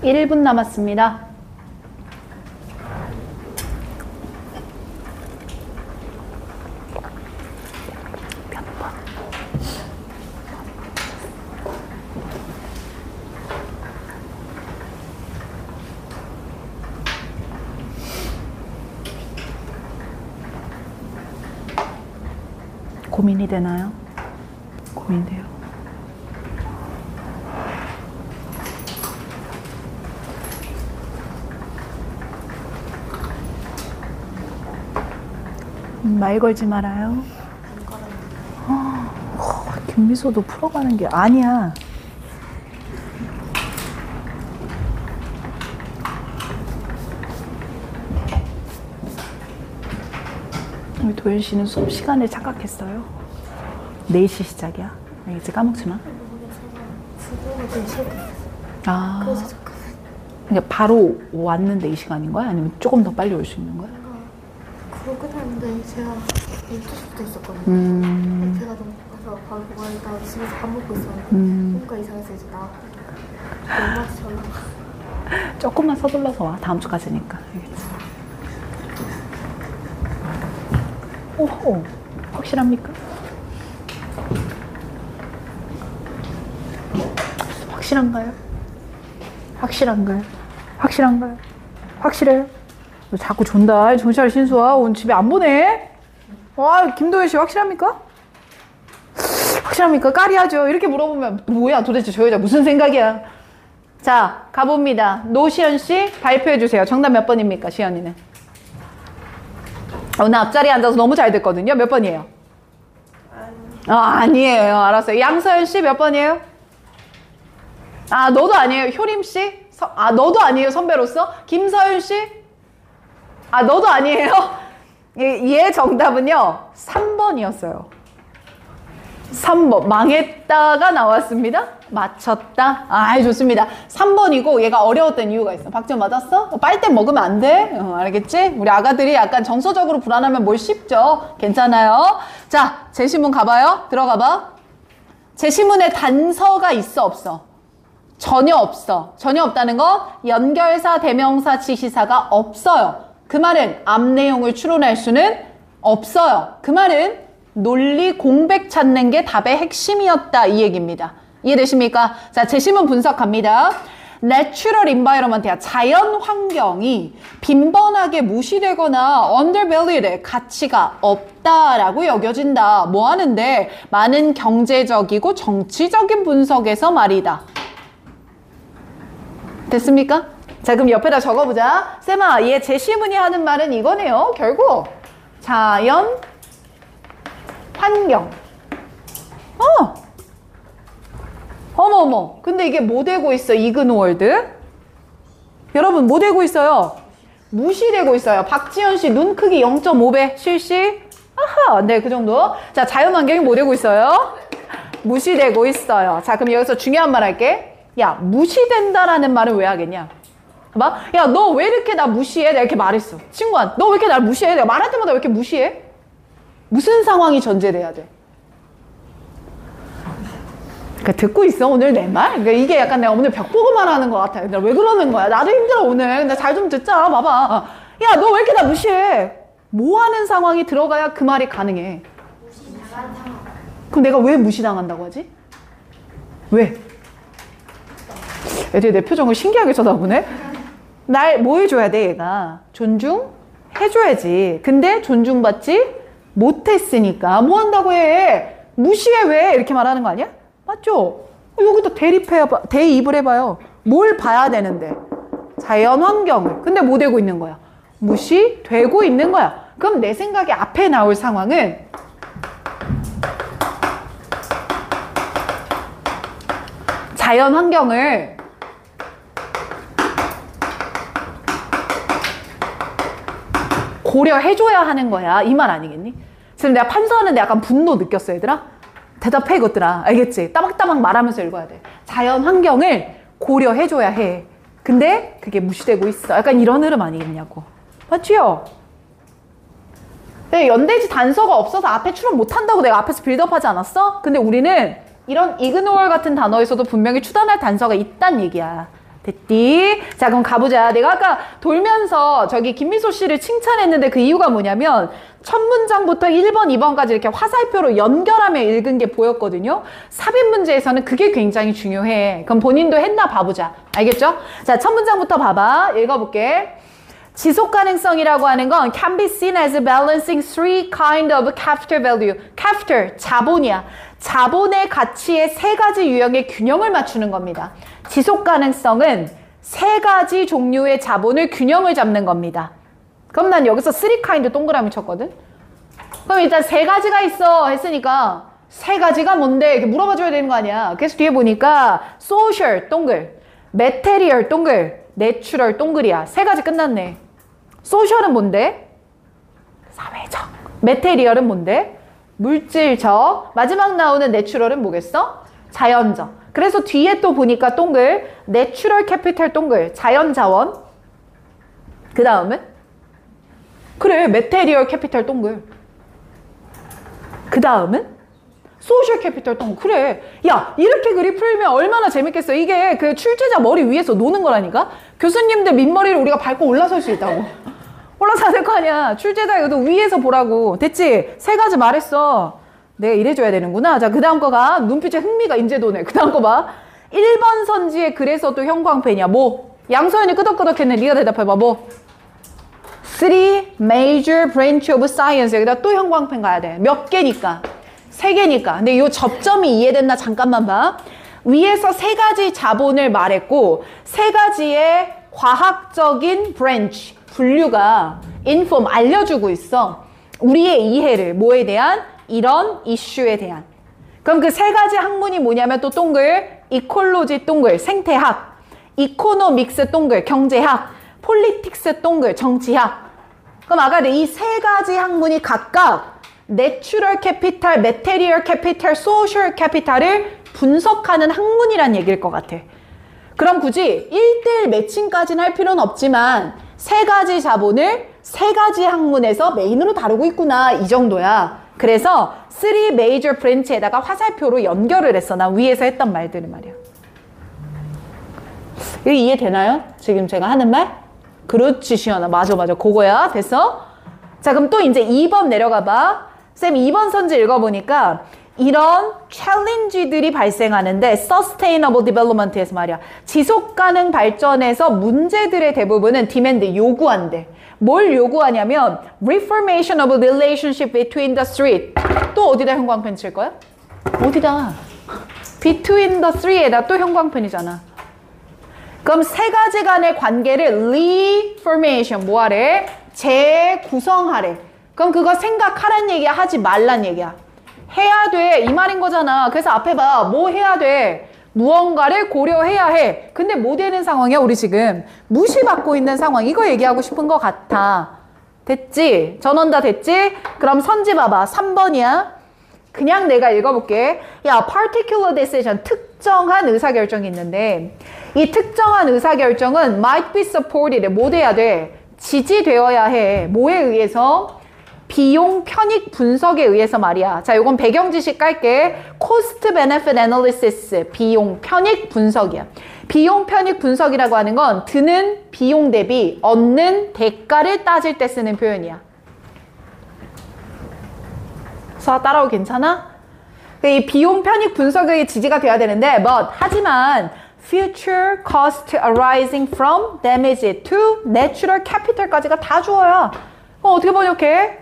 (1분) 남았습니다. 고민이 되나요? 고민돼요. 말 걸지 말아요. 김미소도 풀어가는 게 아니야. 우리 도현 씨는 수업 시간을 착각했어요. 4시 시작이야. 알겠지? 까먹지 마. 아. 그래서 잠깐. 그러니까 바로 왔는데 이 시간인 거야? 아니면 조금 더 빨리 올 수 있는 거야? 그러긴 했는데 제가 12시부터 있었거든요. 제가 너무 그래서 바로 보고 있다가 집에서 밥 먹고 있었는데 뭔가 이상해서 이제 나왔고 엄마한테 전화 왔어. 조금만 서둘러서 와. 다음 주까지니까. 알겠지? 오호. 확실합니까? 확실한가요? 확실한가요? 확실한가요? 확실해요? 너 자꾸 존다. 정신차려 신수아. 오늘 집에 안 보내? 와, 김도현 씨 확실합니까? 확실합니까? 까리하죠. 이렇게 물어보면 뭐야 도대체 저 여자 무슨 생각이야. 자, 가봅니다. 노시연 씨 발표해 주세요. 정답 몇 번입니까? 시연이는. 오늘 앞자리에 앉아서 너무 잘 됐거든요. 몇 번이에요? 아니에요. 알았어요. 양서연 씨 몇 번이에요? 아, 너도 아니에요. 효림 씨? 너도 아니에요. 선배로서? 김서윤 씨? 아, 너도 아니에요. 얘 정답은요. 3번이었어요. 3번. 망했다가 나왔습니다. 맞췄다. 아, 좋습니다. 3번이고 얘가 어려웠던 이유가 있어. 박지원 맞았어? 빨대 먹으면 안 돼. 알겠지? 우리 아가들이 약간 정서적으로 불안하면 뭘 씹죠. 괜찮아요. 자, 제시문 가봐요. 들어가봐. 제시문에 단서가 있어 없어? 전혀 없어. 전혀 없다는 건 연결사, 대명사, 지시사가 없어요. 그 말은 앞 내용을 추론할 수는 없어요. 그 말은 논리 공백 찾는 게 답의 핵심이었다 이 얘기입니다. 이해되십니까? 자, 제시문 분석합니다. Natural environment야 자연 환경이 빈번하게 무시되거나 undervalued 가치가 없다라고 여겨진다. 뭐 하는데? 많은 경제적이고 정치적인 분석에서 말이다. 됐습니까? 자, 그럼 옆에다 적어보자. 쌤아, 얘 제시문이 하는 말은 이거네요. 결국 자연 환경. 어머머. 근데 이게 뭐 되고 있어? 이그노월드. 여러분 뭐 되고 있어요? 무시되고 있어요. 박지현 씨 눈 크기 0.5배. 실시? 아하. 네, 그 정도. 자, 자연 환경이 뭐 되고 있어요? 무시되고 있어요. 자, 그럼 여기서 중요한 말 할게. 야, 무시된다라는 말을 왜 하겠냐? 봐. 야, 너 왜 이렇게 나 무시해? 내가 이렇게 말했어. 친구한테. 너 왜 이렇게 날 무시해? 내가 말할 때마다 왜 이렇게 무시해? 무슨 상황이 전제돼야 돼? 그러니까 듣고 있어, 오늘 내 말? 그러니까 이게 약간 내가 오늘 벽 보고 말하는 것 같아. 나 왜 그러는 거야? 나도 힘들어, 오늘. 근데 잘 좀 듣자. 봐봐. 야, 너 왜 이렇게 나 무시해? 뭐 하는 상황이 들어가야 그 말이 가능해? 무시당한 상황. 그럼 내가 왜 무시당한다고 하지? 왜? 애들이 내 표정을 신기하게 쳐다보네? 날 뭐 해줘야 돼, 얘가? 존중해줘야지. 근데 존중받지 못했으니까 뭐 한다고 해? 무시해 왜? 이렇게 말하는 거 아니야? 맞죠? 여기다 대입을 해봐요. 뭘 봐야 되는데? 자연 환경을. 근데 뭐 되고 있는 거야? 무시되고 있는 거야. 그럼 내 생각에 앞에 나올 상황은 자연 환경을 고려해줘야 하는 거야. 이 말 아니겠니? 지금 내가 판서하는데 약간 분노 느꼈어, 얘들아? 대답해, 이것들아. 알겠지? 따박따박 말하면서 읽어야 돼. 자연 환경을 고려해줘야 해. 근데 그게 무시되고 있어. 약간 이런 흐름 아니겠냐고. 맞지요? 연대지 단서가 없어서 앞에 추론 못한다고 내가 앞에서 빌드업하지 않았어? 근데 우리는 이런 이그노얼 같은 단어에서도 분명히 추단할 단서가 있단 얘기야. 됐디? 자, 그럼 가보자. 내가 아까 돌면서 저기 김미소 씨를 칭찬했는데 그 이유가 뭐냐면 첫 문장부터 1번, 2번까지 이렇게 화살표로 연결하며 읽은 게 보였거든요. 삽입 문제에서는 그게 굉장히 중요해. 그럼 본인도 했나 봐보자. 알겠죠? 자, 첫 문장부터 봐봐. 읽어볼게. 지속 가능성이라고 하는 건 can be seen as balancing three kind of capital value. capital, 자본이야. 자본의 가치의 세 가지 유형의 균형을 맞추는 겁니다. 지속 가능성은 세 가지 종류의 자본을 균형을 잡는 겁니다. 그럼 난 여기서 three kind 동그라미 쳤거든? 그럼 일단 세 가지가 있어 했으니까 세 가지가 뭔데? 이렇게 물어봐 줘야 되는 거 아니야. 그래서 뒤에 보니까 social 동글, material 동글, natural 동글이야. 세 가지 끝났네. 소셜은 뭔데? 사회적. 메테리얼은 뭔데? 물질적. 마지막 나오는 내추럴은 뭐겠어? 자연적. 그래서 뒤에 또 보니까 동글 내추럴 캐피탈 동글 자연자원. 그 다음은? 그래 메테리얼 캐피탈 동글. 그 다음은? 소셜 캐피탈 동글. 그래. 야, 이렇게 글이 풀면 얼마나 재밌겠어. 이게 그 출제자 머리 위에서 노는 거라니까? 교수님들 밑머리를 우리가 밟고 올라설 수 있다고. 올라서야 될 거 아니야. 출제자 이것도 위에서 보라고. 됐지? 세 가지 말했어. 내가 이래줘야 되는구나. 자, 그 다음 거가 눈빛에 흥미가 이제 도네. 그 다음 거 봐. 1번 선지에 그래서도 형광펜이야. 뭐? 양서연이 끄덕끄덕했네. 네가 대답해봐. 뭐? Three major branch of science. 여기다 또 형광펜 가야 돼. 몇 개니까? 3개니까. 근데 이 접점이 이해됐나? 잠깐만 봐. 위에서 3가지 자본을 말했고 3가지의 과학적인 branch, 분류가 inform, 알려주고 있어. 우리의 이해를. 뭐에 대한? 이런 이슈에 대한. 그럼 그 3가지 학문이 뭐냐면 또 동글, 이콜로지 동글, 생태학, 이코노믹스 동글, 경제학, 폴리틱스 동글, 정치학. 그럼 아까 이 3가지 학문이 각각 내추럴 캐피탈, 메테리얼 캐피탈, 소셜 캐피탈을 분석하는 학문이란 얘기일 것 같아. 그럼 굳이 1대1 매칭까지는 할 필요는 없지만 3가지 자본을 3가지 학문에서 메인으로 다루고 있구나, 이 정도야. 그래서 3 major branch에다가 화살표로 연결을 했어. 난 위에서 했던 말들을 말이야. 이거 이해되나요? 지금 제가 하는 말? 그렇지, 시연아. 맞아. 그거야. 됐어? 자, 그럼 또 이제 2번 내려가 봐. 쌤, 2번 선지 읽어보니까 이런 챌린지들이 발생하는데 Sustainable Development에서 말이야. 지속가능 발전에서 문제들의 대부분은 demand, 요구한대. 뭘 요구하냐면 Reformation of relationship between the street. 또 어디다 형광펜 칠 거야? 어디다? Between the three에다 또 형광펜이잖아. 그럼 3가지 간의 관계를 Reformation, 뭐하래? 재구성하래. 그럼 그거 생각하란 얘기야? 하지 말란 얘기야? 해야 돼. 이 말인 거잖아. 그래서 앞에 봐. 뭐 해야 돼? 무언가를 고려해야 해. 근데 뭐 되는 상황이야? 우리 지금 무시받고 있는 상황. 이거 얘기하고 싶은 것 같아. 됐지? 전원 다 됐지? 그럼 선지 봐봐. 3번이야. 그냥 내가 읽어볼게. 야, particular decision. 특정한 의사결정이 있는데 이 특정한 의사결정은 might be supported. 뭐 돼야 돼? 지지되어야 해. 뭐에 의해서? 비용 편익 분석에 의해서 말이야. 자, 요건 배경 지식 깔게. cost benefit analysis. 비용 편익 분석이야. 비용 편익 분석이라고 하는 건 드는 비용 대비 얻는 대가를 따질 때 쓰는 표현이야. 수아 따라오기 괜찮아? 이 비용 편익 분석의 지지가 돼야 되는데 하지만 future cost arising from damage to natural capital까지가 다 주어야. 그럼 어떻게 번역해?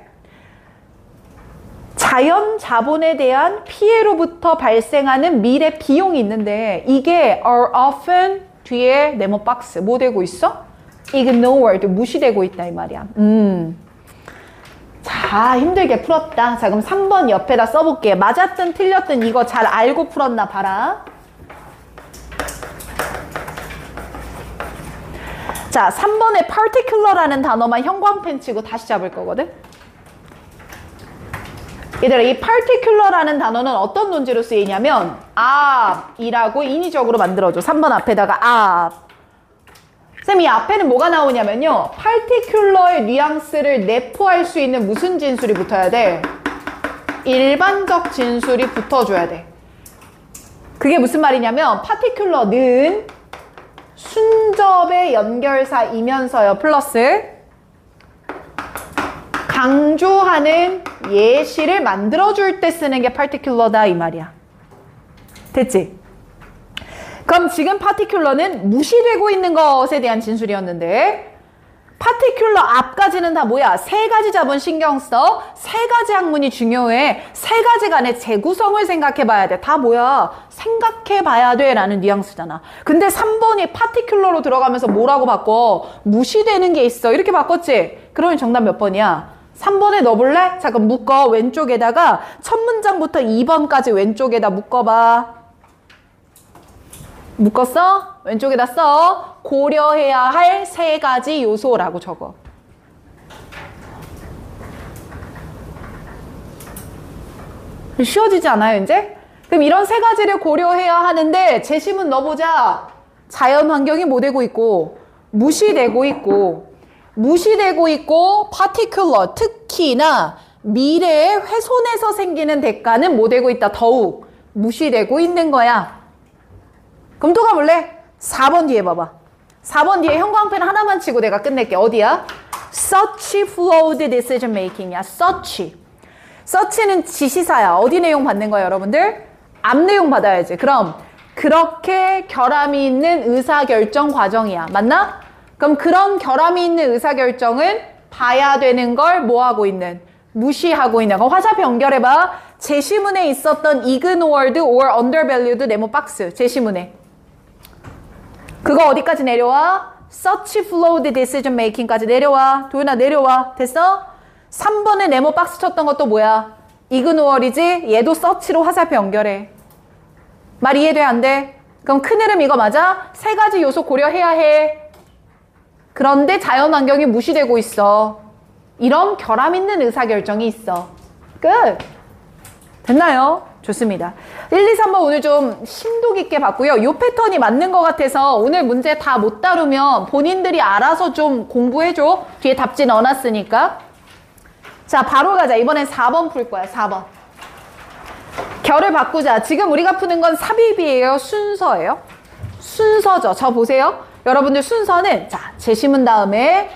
자연 자본에 대한 피해로부터 발생하는 미래 비용이 있는데 이게 are often 뒤에 네모 박스 뭐 되고 있어? ignored, 무시되고 있다 이 말이야. 자, 힘들게 풀었다. 자, 그럼 3번 옆에다 써볼게. 맞았든 틀렸든 이거 잘 알고 풀었나 봐라. 자, 3번에 particular라는 단어만 형광펜 치고 다시 잡을 거거든. 얘들아, 이 particular라는 단어는 어떤 논지로 쓰이냐면 앞이라고 인위적으로 만들어줘. 3번 앞에다가 앞. 쌤, 이 앞에는 뭐가 나오냐면요. particular의 뉘앙스를 내포할 수 있는 무슨 진술이 붙어야 돼? 일반적 진술이 붙어줘야 돼. 그게 무슨 말이냐면 particular는 순접의 연결사이면서요. 플러스 강조하는 예시를 만들어줄 때 쓰는 게 particular다 이 말이야. 됐지? 그럼 지금 particular는 무시되고 있는 것에 대한 진술이었는데 particular 앞까지는 다 뭐야? 3가지 자본 신경 써. 3가지 학문이 중요해. 3가지 간의 재구성을 생각해 봐야 돼. 다 뭐야? 생각해 봐야 돼 라는 뉘앙스잖아. 근데 3번이 particular로 들어가면서 뭐라고 바꿔? 무시되는 게 있어. 이렇게 바꿨지? 그러면 정답 몇 번이야? 3번에 넣어볼래? 자, 그럼 묶어. 왼쪽에다가 첫 문장부터 2번까지 왼쪽에다 묶어봐. 묶었어? 왼쪽에다 써. 고려해야 할 3가지 요소라고 적어. 쉬워지지 않아요, 이제? 그럼 이런 3가지를 고려해야 하는데 제시문 넣어보자. 자연 환경이 뭐 되고 있고 무시되고 있고 particular, 특히나 미래의 훼손에서 생기는 대가는 뭐 되고 있다? 더욱 무시되고 있는 거야. 그럼 또 가볼래? 4번 뒤에 봐봐. 4번 뒤에 형광펜 하나만 치고 내가 끝낼게. 어디야? Such flawed decision making이야. Such는 지시사야. 어디 내용 받는 거야, 여러분들? 앞 내용 받아야지. 그럼 그렇게 결함이 있는 의사결정 과정이야. 맞나? 그럼 그런 결함이 있는 의사결정은 봐야 되는 걸 뭐 하고 있는? 무시하고 있는. 그럼 화살표 연결해봐. 제시문에 있었던 ignored or undervalued 네모 박스. 제시문에. 그거 어디까지 내려와? Such flawed decision making까지 내려와. 도윤아 내려와. 됐어? 3번에 네모 박스 쳤던 것도 뭐야? ignore이지? 얘도 such로 화살표 연결해. 말 이해돼? 안 돼? 그럼 큰 흐름 이거 맞아? 세 가지 요소 고려해야 해. 그런데 자연환경이 무시되고 있어. 이런 결함 있는 의사결정이 있어. 끝! 됐나요? 좋습니다. 1, 2, 3번 오늘 좀 심도 깊게 봤고요. 이 패턴이 맞는 것 같아서 오늘 문제 다 못 다루면 본인들이 알아서 좀 공부해줘. 뒤에 답지 넣어놨으니까. 자, 바로 가자. 이번엔 4번 풀 거야. 4번. 결을 바꾸자. 지금 우리가 푸는 건 삽입이에요? 순서예요? 순서죠. 저 보세요. 여러분들 순서는 자, 제시문 다음에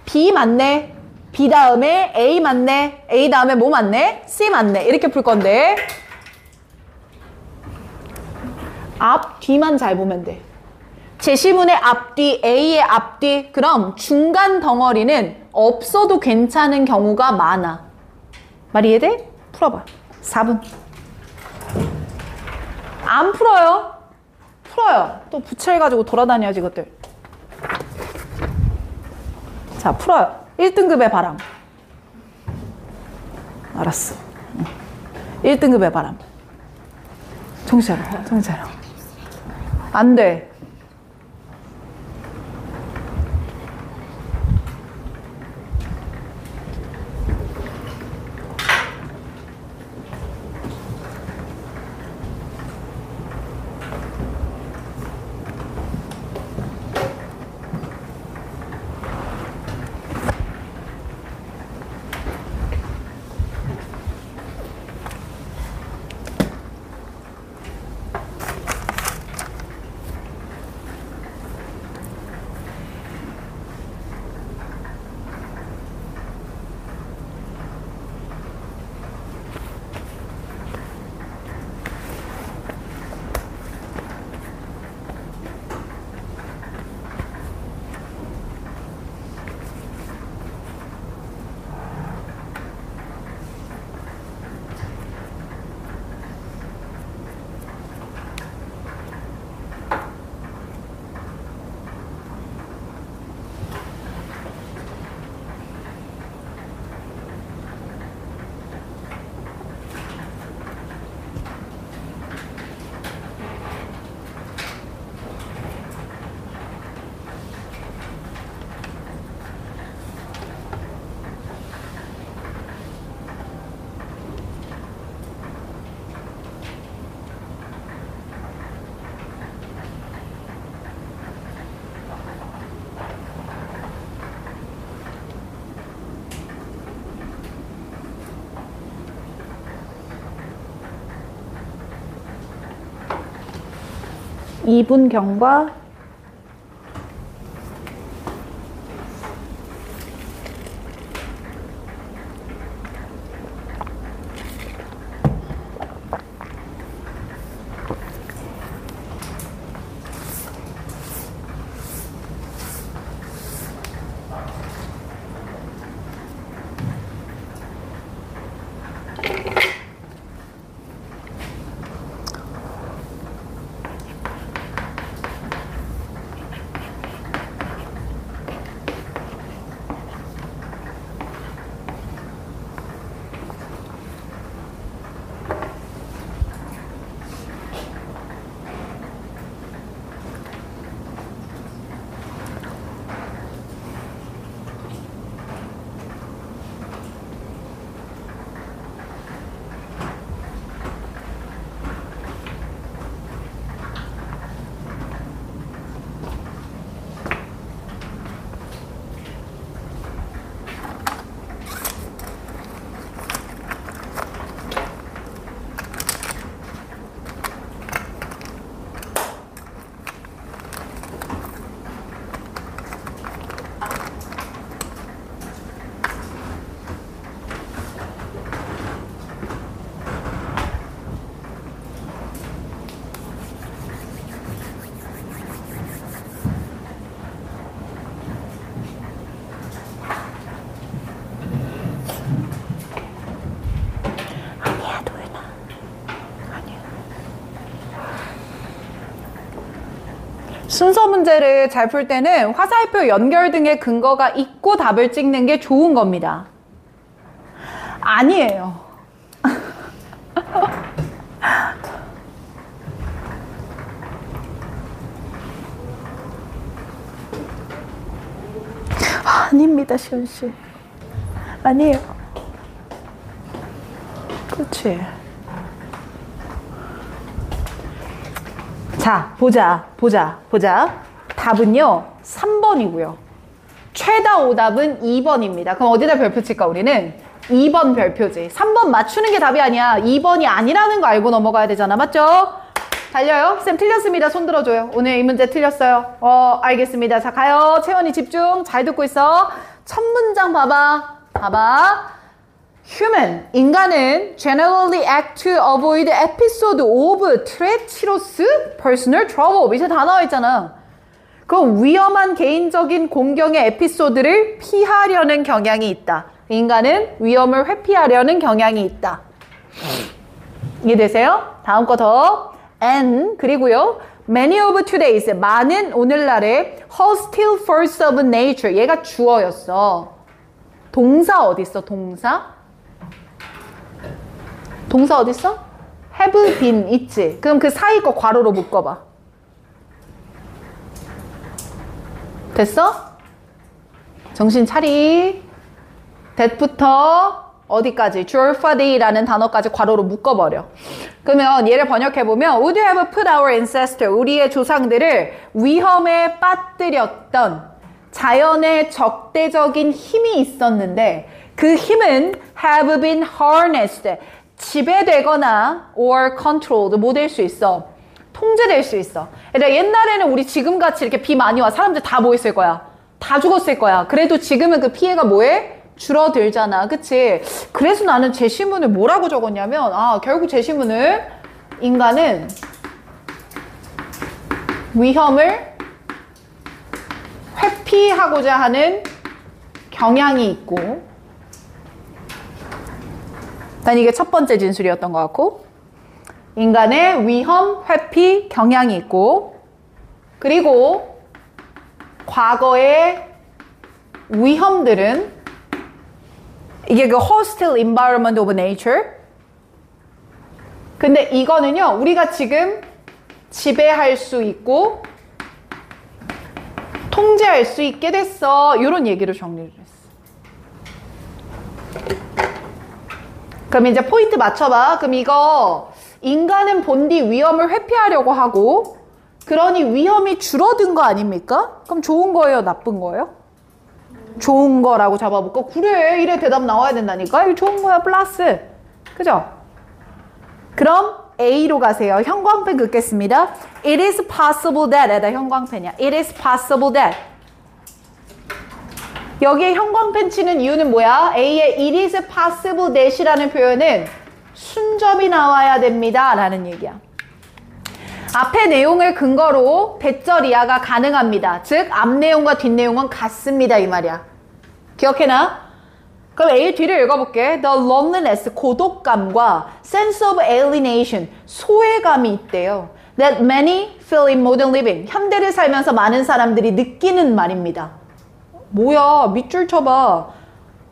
B 맞네. B 다음에 A 맞네. A 다음에 뭐 맞네? C 맞네. 이렇게 풀 건데 앞, 뒤만 잘 보면 돼. 제시문의 앞뒤, A의 앞뒤. 그럼 중간 덩어리는 없어도 괜찮은 경우가 많아. 말 이해돼? 풀어봐. 4분. 안 풀어요. 풀어요. 또 부채해가지고 돌아다녀야지 이것들. 자, 풀어요. 1등급의 바람. 알았어. 1등급의 바람. 정신 차려. 정신 차려. 안 돼. 이분 경과 순서 문제를 잘 풀 때는 화살표 연결 등의 근거가 있고 답을 찍는 게 좋은 겁니다. 아니에요. 아닙니다, 시원 씨. 아니에요. 그렇지. 자, 보자. 답은요, 3번이고요. 최다 오답은 2번입니다. 그럼 어디다 별표 칠까, 우리는? 2번 별표지. 3번 맞추는 게 답이 아니야. 2번이 아니라는 거 알고 넘어가야 되잖아. 맞죠? 달려요. 쌤 틀렸습니다. 손 들어줘요. 오늘 이 문제 틀렸어요. 알겠습니다. 자, 가요. 채원이 집중. 잘 듣고 있어. 첫 문장 봐봐. Human, 인간은 generally act to avoid episode of treacherous personal trouble. 밑에 다 나와 있잖아. 그 위험한 개인적인 공경의 에피소드를 피하려는 경향이 있다. 인간은 위험을 회피하려는 경향이 있다. 이해되세요? 다음 거 더. And, 그리고요. Many of today's, 많은 오늘날의 hostile force of nature. 얘가 주어였어. 동사 어딨어, 동사? 동사 어딨어? have been 있지. 그럼 그 사이 거 괄호로 묶어봐. 됐어? 정신 차리. that부터 어디까지? Jeopardy라는 단어까지 괄호로 묶어버려. 그러면 얘를 번역해보면 Would you have put our ancestor, 우리의 조상들을 위험에 빠뜨렸던 자연의 적대적인 힘이 있었는데 그 힘은 have been harnessed, 지배되거나 or controlled, 뭐 될 수 있어? 통제될 수 있어. 그러니까 옛날에는 우리 지금같이 이렇게 비 많이 와 사람들 다 뭐 했을 거야? 다 죽었을 거야. 그래도 지금은 그 피해가 뭐해? 줄어들잖아. 그치? 그래서 나는 제시문을 뭐라고 적었냐면 결국 제시문을 인간은 위험을 회피하고자 하는 경향이 있고, 난 이게 첫 번째 진술이었던 것 같고, 인간의 위험 회피 경향이 있고, 그리고 과거의 위험들은 이게 그 hostile environment of nature. 근데 이거는요, 우리가 지금 지배할 수 있고 통제할 수 있게 됐어. 이런 얘기를 정리를 했어. 그럼 이제 포인트 맞춰봐. 그럼 이거 인간은 본디 위험을 회피하려고 하고, 그러니 위험이 줄어든 거 아닙니까? 그럼 좋은 거예요, 나쁜 거예요? 좋은 거라고 잡아볼까? 그래, 이래 대답 나와야 된다니까? 이거 좋은 거야, 플러스. 그죠? 그럼 A로 가세요. 형광펜 긋겠습니다. It is possible that. 에다 형광펜이야. It is possible that. 여기에 형광펜 치는 이유는 뭐야? A의 it is possible that이라는 표현은 순접이 나와야 됩니다. 라는 얘기야. 앞의 내용을 근거로 대절 이하가 가능합니다. 즉, 앞 내용과 뒷 내용은 같습니다. 이 말이야. 기억해놔? 그럼 A 뒤를 읽어볼게. The loneliness, 고독감과 sense of alienation, 소외감이 있대요. That many feel in modern living. 현대를 살면서 많은 사람들이 느끼는 말입니다. 뭐야, 밑줄 쳐봐.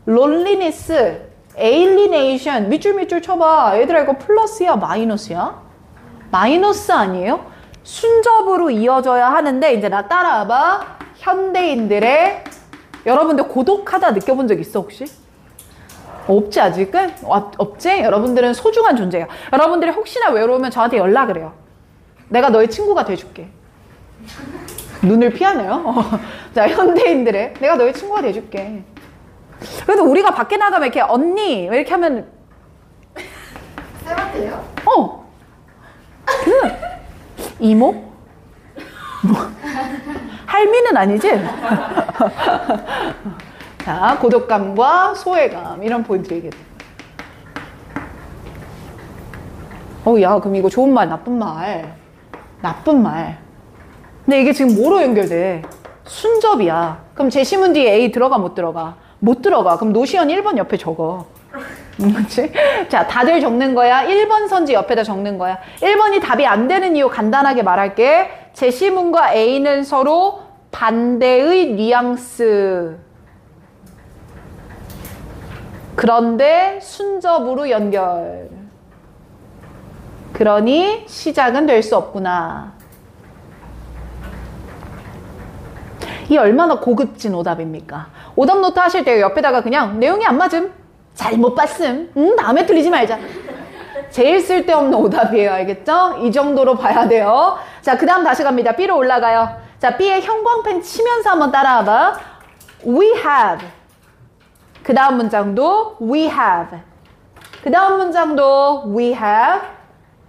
loneliness, alienation, 밑줄 쳐봐. 얘들아, 이거 플러스야, 마이너스야? 마이너스 아니에요? 순접으로 이어져야 하는데, 이제 나 따라와봐. 현대인들의, 여러분들 고독하다 느껴본 적 있어, 혹시? 없지, 아직은? 없지? 여러분들은 소중한 존재예요. 여러분들이 혹시나 외로우면 저한테 연락을 해요. 내가 너의 친구가 돼줄게. 눈을 피하네요. 자, 현대인들의, 내가 너의 친구가 돼줄게. 그래도 우리가 밖에 나가면 이렇게 언니 이렇게 하면 쌤한테요? 이모? 뭐. 할미는 아니지? 자, 고독감과 소외감 이런 포인트 얘기해. 야, 그럼 이거 좋은 말, 나쁜 말. 나쁜 말. 근데 이게 지금 뭐로 연결돼? 순접이야. 그럼 제시문 뒤에 A 들어가, 못 들어가? 못 들어가. 그럼 노시연 1번 옆에 적어. 그렇지? 자, 다들 적는 거야. 1번 선지 옆에다 적는 거야. 1번이 답이 안 되는 이유 간단하게 말할게. 제시문과 A는 서로 반대의 뉘앙스. 그런데 순접으로 연결. 그러니 시작은 될 수 없구나. 이 얼마나 고급진 오답입니까? 오답 노트 하실 때 옆에다가 그냥 내용이 안 맞음. 잘못 봤음. 다음에 틀리지 말자. 제일 쓸데없는 오답이에요. 알겠죠? 이 정도로 봐야 돼요. 자, 그 다음 다시 갑니다. B로 올라가요. 자, B의 형광펜 치면서 한번 따라와봐. We have. 그 다음 문장도 we have. 그 다음 문장도 we have.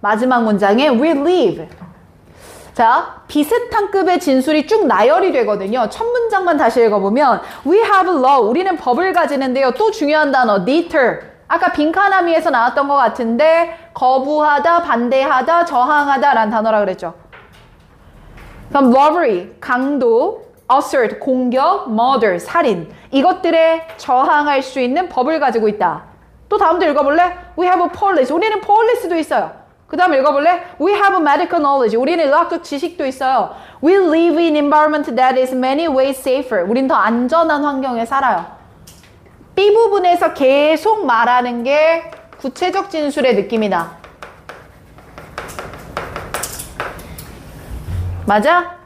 마지막 문장에 we live. 자, 비슷한 급의 진술이 쭉 나열이 되거든요. 첫 문장만 다시 읽어보면 we have law. 우리는 법을 가지는데요. 또 중요한 단어 deter. 아까 빈칸함위에서 나왔던 것 같은데 거부하다, 반대하다, 저항하다 라는 단어라 그랬죠. 그럼 robbery, 강도, assert, 공격, murder, 살인. 이것들에 저항할 수 있는 법을 가지고 있다. 또 다음도 읽어볼래? We have a police. 우리는 police도 있어요. 그 다음 읽어볼래? We have medical knowledge. 우리는 의학적 지식도 있어요. We live in environment that is many ways safer. 우린 더 안전한 환경에 살아요. B 부분에서 계속 말하는 게 구체적 진술의 느낌이다. 맞아?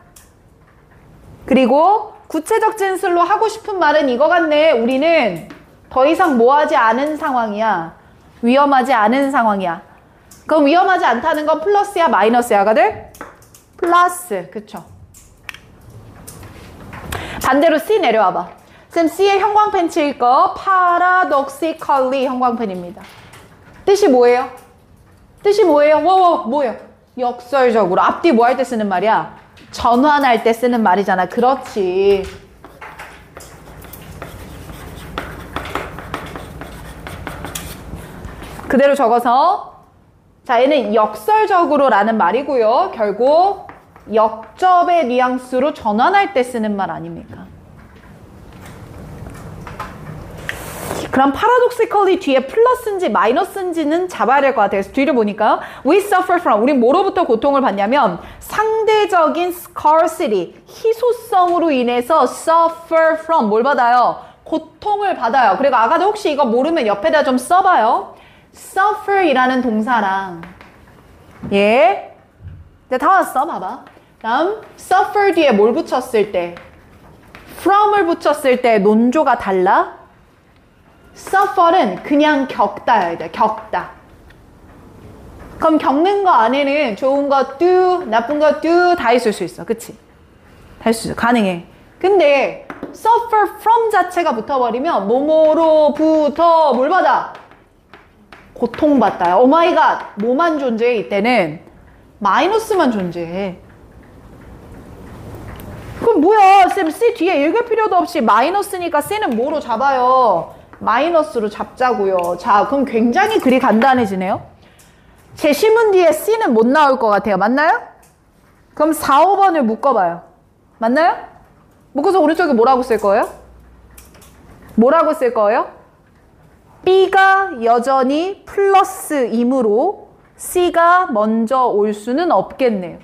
그리고 구체적 진술로 하고 싶은 말은 이거 같네. 우리는 더 이상 뭐하지 않은 상황이야. 위험하지 않은 상황이야. 그럼 위험하지 않다는 건 플러스야 마이너스야 아가들? 플러스. 그쵸? 반대로 C 내려와봐. 쌤 C의 형광펜 칠 거 paradoxically 형광펜입니다. 뜻이 뭐예요? 뜻이 뭐예요? 뭐예요? 역설적으로. 앞뒤 뭐 할 때 쓰는 말이야? 전환할 때 쓰는 말이잖아. 그렇지. 그대로 적어서 자, 얘는 역설적으로 라는 말이고요. 결국 역접의 뉘앙스로 전환할 때 쓰는 말 아닙니까? 그럼 paradoxically 뒤에 플러스인지 마이너스인지는 잡아야 될 것 같아요. 그래서 뒤를 보니까 we suffer from, 우린 뭐로부터 고통을 받냐면 상대적인 scarcity, 희소성으로 인해서 suffer from, 뭘 받아요? 고통을 받아요. 그리고 아가도 혹시 이거 모르면 옆에다 좀 써봐요. suffer이라는 동사랑 예, 이제 다 왔어. 봐봐. 다음 suffer 뒤에 뭘 붙였을 때 from을 붙였을 때 논조가 달라. suffer는 그냥 겪다야 돼. 겪다. 그럼 겪는 거 안에는 좋은 거 do, 나쁜 거 do 다 있을 수 있어. 그치? 다 있을 수 있어. 가능해. 근데 suffer from 자체가 붙어버리면 뭐뭐로부터 뭘 받아? 고통받다. 오마이갓. 뭐만 존재해? 이때는 마이너스만 존재해. 그럼 뭐야? 쌤 C 뒤에 읽을 필요도 없이 마이너스니까 C는 뭐로 잡아요? 마이너스로 잡자고요. 자, 그럼 굉장히 글이 간단해지네요. 제시문 뒤에 C는 못 나올 것 같아요. 맞나요? 그럼 4, 5번을 묶어봐요. 맞나요? 묶어서 오른쪽에 뭐라고 쓸 거예요? 뭐라고 쓸 거예요? B가 여전히 플러스이므로 C가 먼저 올 수는 없겠네요.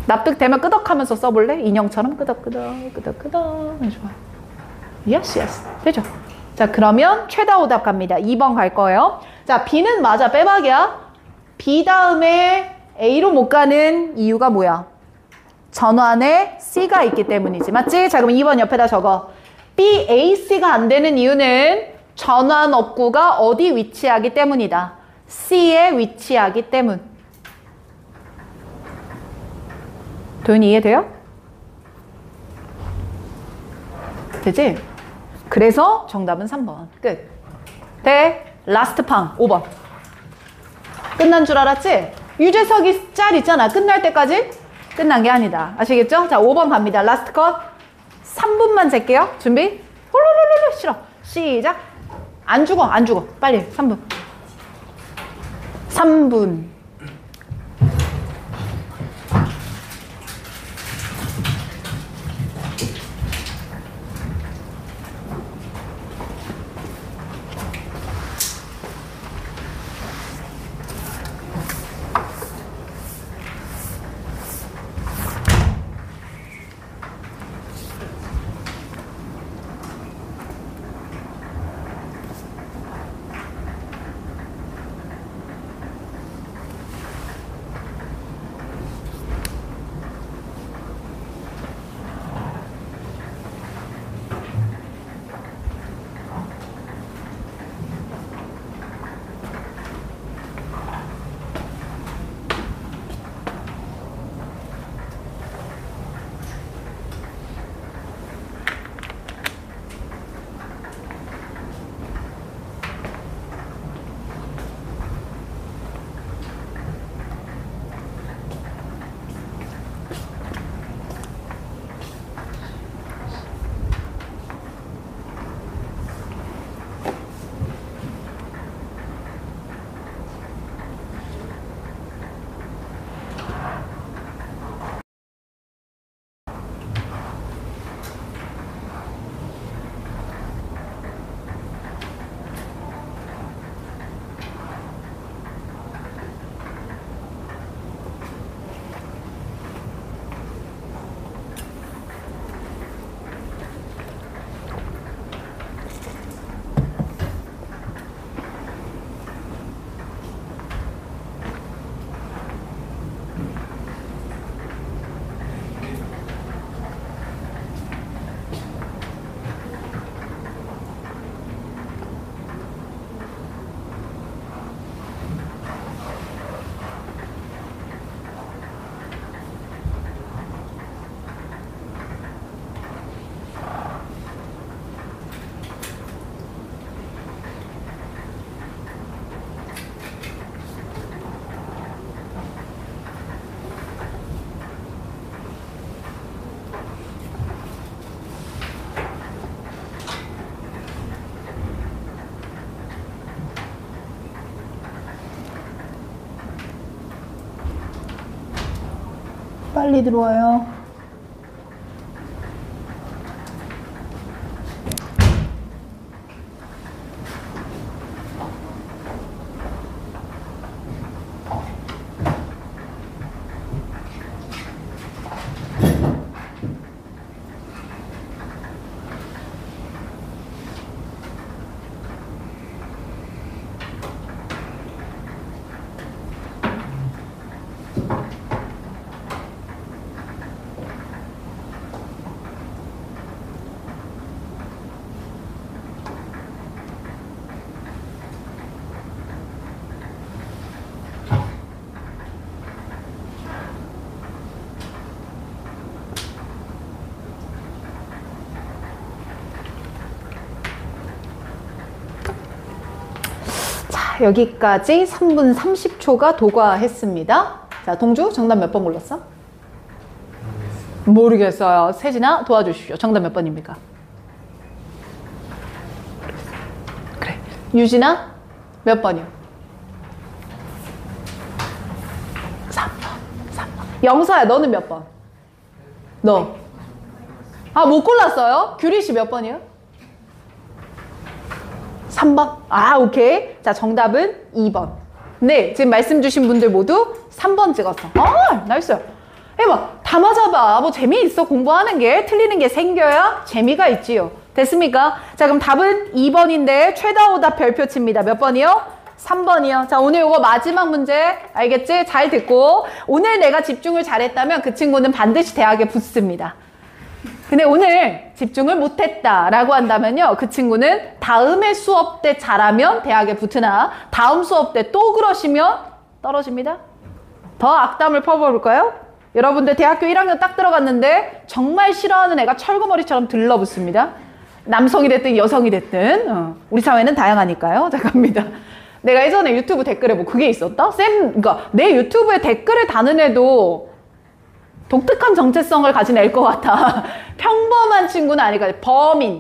납득되면 끄덕하면서 써볼래? 인형처럼 끄덕끄덕 끄덕끄덕. 좋아. Yes, yes. 되죠? 자, 그러면 최다 오답 갑니다. 2번 갈 거예요. 자, B는 맞아. 빼박이야. B 다음에 A로 못 가는 이유가 뭐야? 전환에 C가 있기 때문이지. 맞지? 자, 그럼 2번 옆에다 적어. B, A, C가 안 되는 이유는 전환 업구가 어디 위치하기 때문이다. C에 위치하기 때문. 도윤이 이해돼요? 되지? 그래서 정답은 3번. 끝. 대, 라스트 팡, 5번. 끝난 줄 알았지? 유재석이 짤 있잖아. 끝날 때까지 끝난 게 아니다. 아시겠죠? 자, 5번 갑니다. 라스트 컷. 3분만 잴게요. 준비? 홀로로로로 싫어. 시작. 안 죽어. 안 죽어. 빨리 3분. 3분. 빨리 들어와요. 여기까지 3분 30초가 도과했습니다. 자, 동주 정답 몇 번 골랐어? 모르겠어요. 세진아 도와주십시오. 정답 몇 번입니까? 그래. 유진아 몇 번이요? 3번. 영서야 너는 몇 번? 너? 아, 못 골랐어요? 규리 씨 몇 번이요? 3번. 아, 오케이. 자, 정답은 2번. 네, 지금 말씀 주신 분들 모두 3번 찍었어. 아, 나이스. 해봐. 다 맞아봐. 뭐 재미있어. 공부하는 게. 틀리는 게 생겨야 재미가 있지요. 됐습니까? 자, 그럼 답은 2번인데 최다 오답 별표 칩니다. 몇 번이요? 3번이요. 자, 오늘 이거 마지막 문제. 알겠지? 잘 듣고. 오늘 내가 집중을 잘했다면 그 친구는 반드시 대학에 붙습니다. 근데 오늘 집중을 못했다라고 한다면요, 그 친구는 다음에 수업 때 잘하면 대학에 붙으나 다음 수업 때 또 그러시면 떨어집니다. 더 악담을 퍼볼까요? 여러분들 대학교 1학년 딱 들어갔는데 정말 싫어하는 애가 철거머리처럼 들러붙습니다. 남성이 됐든 여성이 됐든 우리 사회는 다양하니까요. 자, 갑니다. 내가 예전에 유튜브 댓글에 뭐 그게 있었다? 그러니까 내 유튜브에 댓글을 다는 애도 독특한 정체성을 가진 애일 것 같아. 평범한 친구는 아닐 것 같아.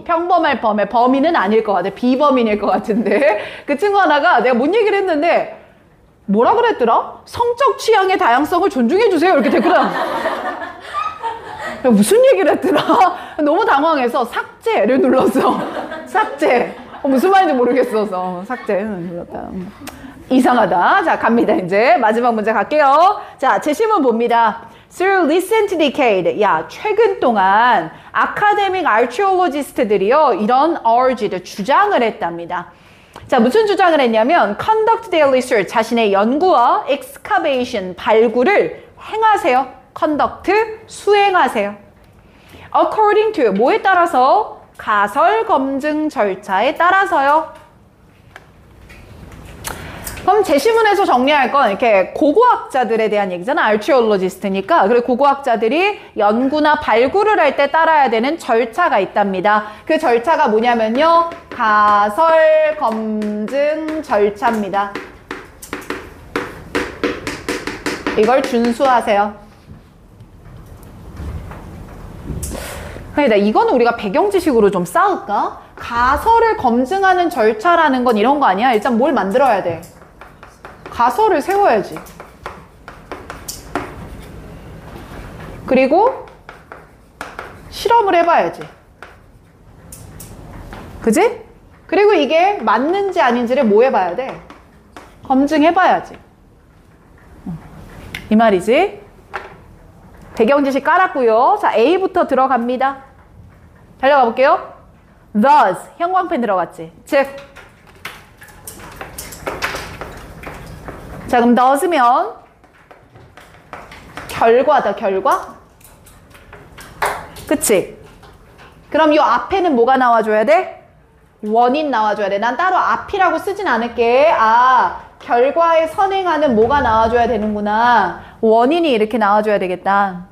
평범할 범인은 아닐 것 같아. 비범인일 것 같은데. 그 친구 하나가 내가 뭔 얘기를 했는데 뭐라 그랬더라? 성적 취향의 다양성을 존중해주세요. 이렇게 댓글을 무슨 얘기를 했더라? 너무 당황해서 삭제를 눌렀어. 삭제. 무슨 말인지 모르겠어서 삭제 눌렀다. 이상하다. 자, 갑니다. 이제 마지막 문제 갈게요. 자, 제시문 봅니다. Through recent decade, 야, 최근 동안 아카데믹 아르키올로지스트들이요, 이런 urge를 주장을 했답니다. 자, 무슨 주장을 했냐면 conduct their research, 자신의 연구와 excavation, 발굴을 행하세요. conduct, 수행하세요. according to, 뭐에 따라서? 가설 검증 절차에 따라서요. 그럼 제시문에서 정리할 건 이렇게 고고학자들에 대한 얘기잖아. 아르키올로지스트니까. 그리고 고고학자들이 연구나 발굴을 할 때 따라야 되는 절차가 있답니다. 그 절차가 뭐냐면요, 가설 검증 절차입니다. 이걸 준수하세요. 그러니까 이거는 우리가 배경 지식으로 좀 쌓을까? 가설을 검증하는 절차라는 건 이런 거 아니야? 일단 뭘 만들어야 돼? 가설을 세워야지. 그리고 실험을 해봐야지. 그지? 그리고 이게 맞는지 아닌지를 뭐 해봐야 돼? 검증해봐야지. 이 말이지. 배경 지식 깔았고요. 자, A부터 들어갑니다. 달려가 볼게요. Thus, 형광펜 들어갔지. 즉, 자, 그럼 thus면 결과다, 결과. 그치? 그럼 이 앞에는 뭐가 나와줘야 돼? 원인 나와줘야 돼. 난 따로 앞이라고 쓰진 않을게. 아, 결과에 선행하는 뭐가 나와줘야 되는구나. 원인이 이렇게 나와줘야 되겠다.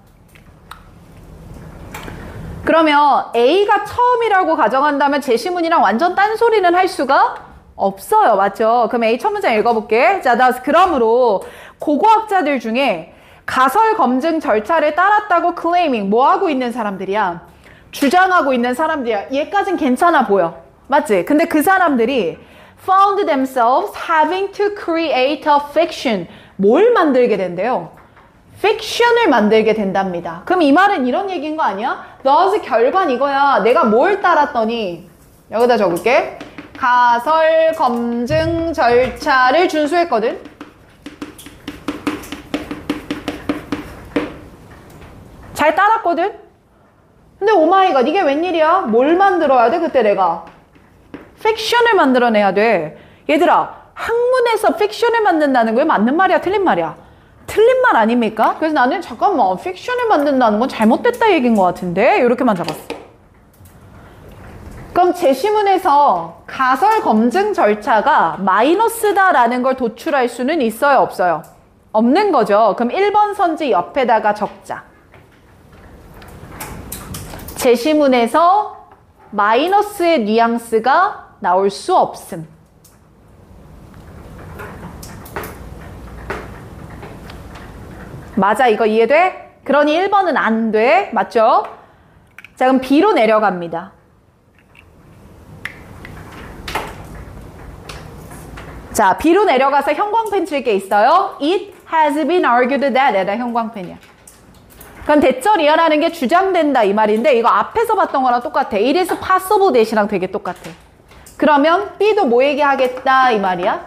그러면 A가 처음이라고 가정한다면 제시문이랑 완전 딴소리는 할 수가 없어요. 맞죠? 그럼 A 첫 문장 읽어볼게. 자, 그러므로 고고학자들 중에 가설 검증 절차를 따랐다고 claiming, 뭐 하고 있는 사람들이야? 주장하고 있는 사람들이야. 얘까진 괜찮아 보여. 맞지? 근데 그 사람들이 found themselves having to create a fiction. 뭘 만들게 된대요? fiction을 만들게 된답니다. 그럼 이 말은 이런 얘기인 거 아니야? thus 결과는 이거야. 내가 뭘 따랐더니 여기다 적을게. 가설 검증 절차를 준수했거든. 잘 따랐거든. 근데 오마이갓 이게 웬일이야? 뭘 만들어야 돼? 그때 내가 픽션을 만들어내야 돼. 얘들아, 학문에서 픽션을 만든다는 거 맞는 말이야? 틀린 말이야? 틀린 말 아닙니까? 그래서 나는 잠깐만 픽션을 만든다는 건 잘못됐다 얘기인 것 같은데 이렇게만 잡았어. 그럼 제시문에서 가설 검증 절차가 마이너스다라는 걸 도출할 수는 있어요? 없어요? 없는 거죠. 그럼 1번 선지 옆에다가 적자. 제시문에서 마이너스의 뉘앙스가 나올 수 없음. 맞아, 이거 이해돼? 그러니 1번은 안 돼. 맞죠? 자, 그럼 B로 내려갑니다. 자, B로 내려가서 형광펜 칠 게 있어요. It has been argued that 에다 형광펜이야. 그럼 대절이야라는 게 주장된다 이 말인데 이거 앞에서 봤던 거랑 똑같아. It is possible that이랑 되게 똑같아. 그러면 B도 뭐 얘기하겠다 이 말이야?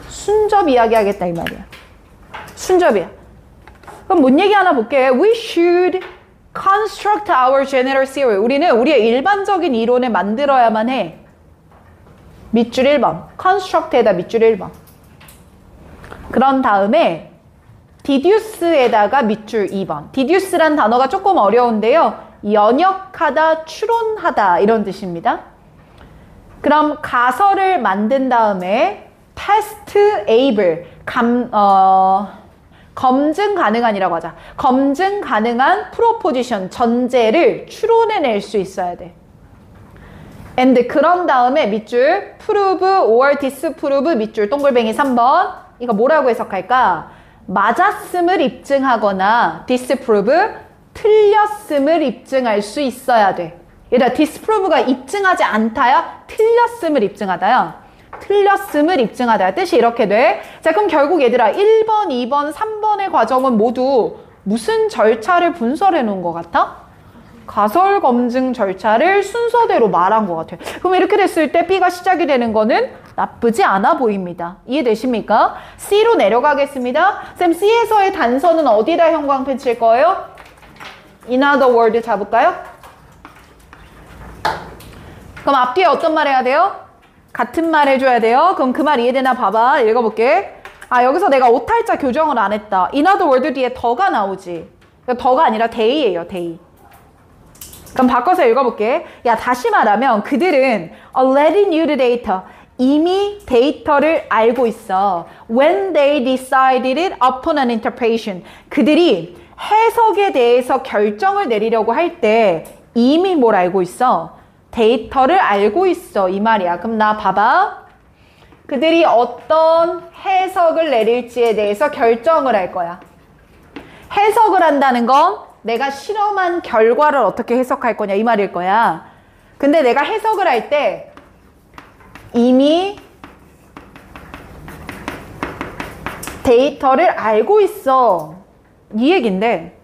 순접 이야기하겠다 이 말이야. 순접이야. 그럼 뭔 얘기 하나 볼게. We should construct our general theory. 우리는 우리의 일반적인 이론을 만들어야만 해. 밑줄 1번. construct에다 밑줄 1번. 그런 다음에 deduce에다가 밑줄 2번. deduce란 단어가 조금 어려운데요. 연역하다, 추론하다 이런 뜻입니다. 그럼 가설을 만든 다음에 test able, 검증 가능한이라고 하자. 검증 가능한 proposition, 전제를 추론해낼 수 있어야 돼. and 그런 다음에 밑줄 prove or disprove 밑줄 동글뱅이 3번. 이거 뭐라고 해석할까? 맞았음을 입증하거나 disprove 틀렸음을 입증할 수 있어야 돼. 얘들아 disprove가 입증하지 않다야 틀렸음을 입증하다야. 틀렸음을 입증하다. 뜻이 이렇게 돼. 자, 그럼 결국 얘들아 1번, 2번, 3번의 과정은 모두 무슨 절차를 분설해 놓은 것 같아? 가설 검증 절차를 순서대로 말한 것 같아요. 그럼 이렇게 됐을 때 B가 시작이 되는 거는 나쁘지 않아 보입니다. 이해되십니까? C로 내려가겠습니다. 쌤, C에서의 단서는 어디다 형광펜 칠 거예요? In other word 잡을까요? 그럼 앞뒤에 어떤 말 해야 돼요? 같은 말 해줘야 돼요. 그럼 그 말 이해되나 봐봐. 읽어볼게. 아, 여기서 내가 오탈자 교정을 안 했다. In other word 뒤에 더가 나오지. 더가 아니라 they예요, they. 그럼 바꿔서 읽어볼게. 야, 다시 말하면 그들은 already knew the data. 이미 데이터를 알고 있어. When they decided it upon an interpretation. 그들이 해석에 대해서 결정을 내리려고 할 때 이미 뭘 알고 있어? 데이터를 알고 있어. 이 말이야. 그럼 나 봐봐. 그들이 어떤 해석을 내릴지에 대해서 결정을 할 거야. 해석을 한다는 건 내가 실험한 결과를 어떻게 해석할 거냐 이 말일 거야. 근데 내가 해석을 할 때 이미 데이터를 알고 있어. 이 얘긴데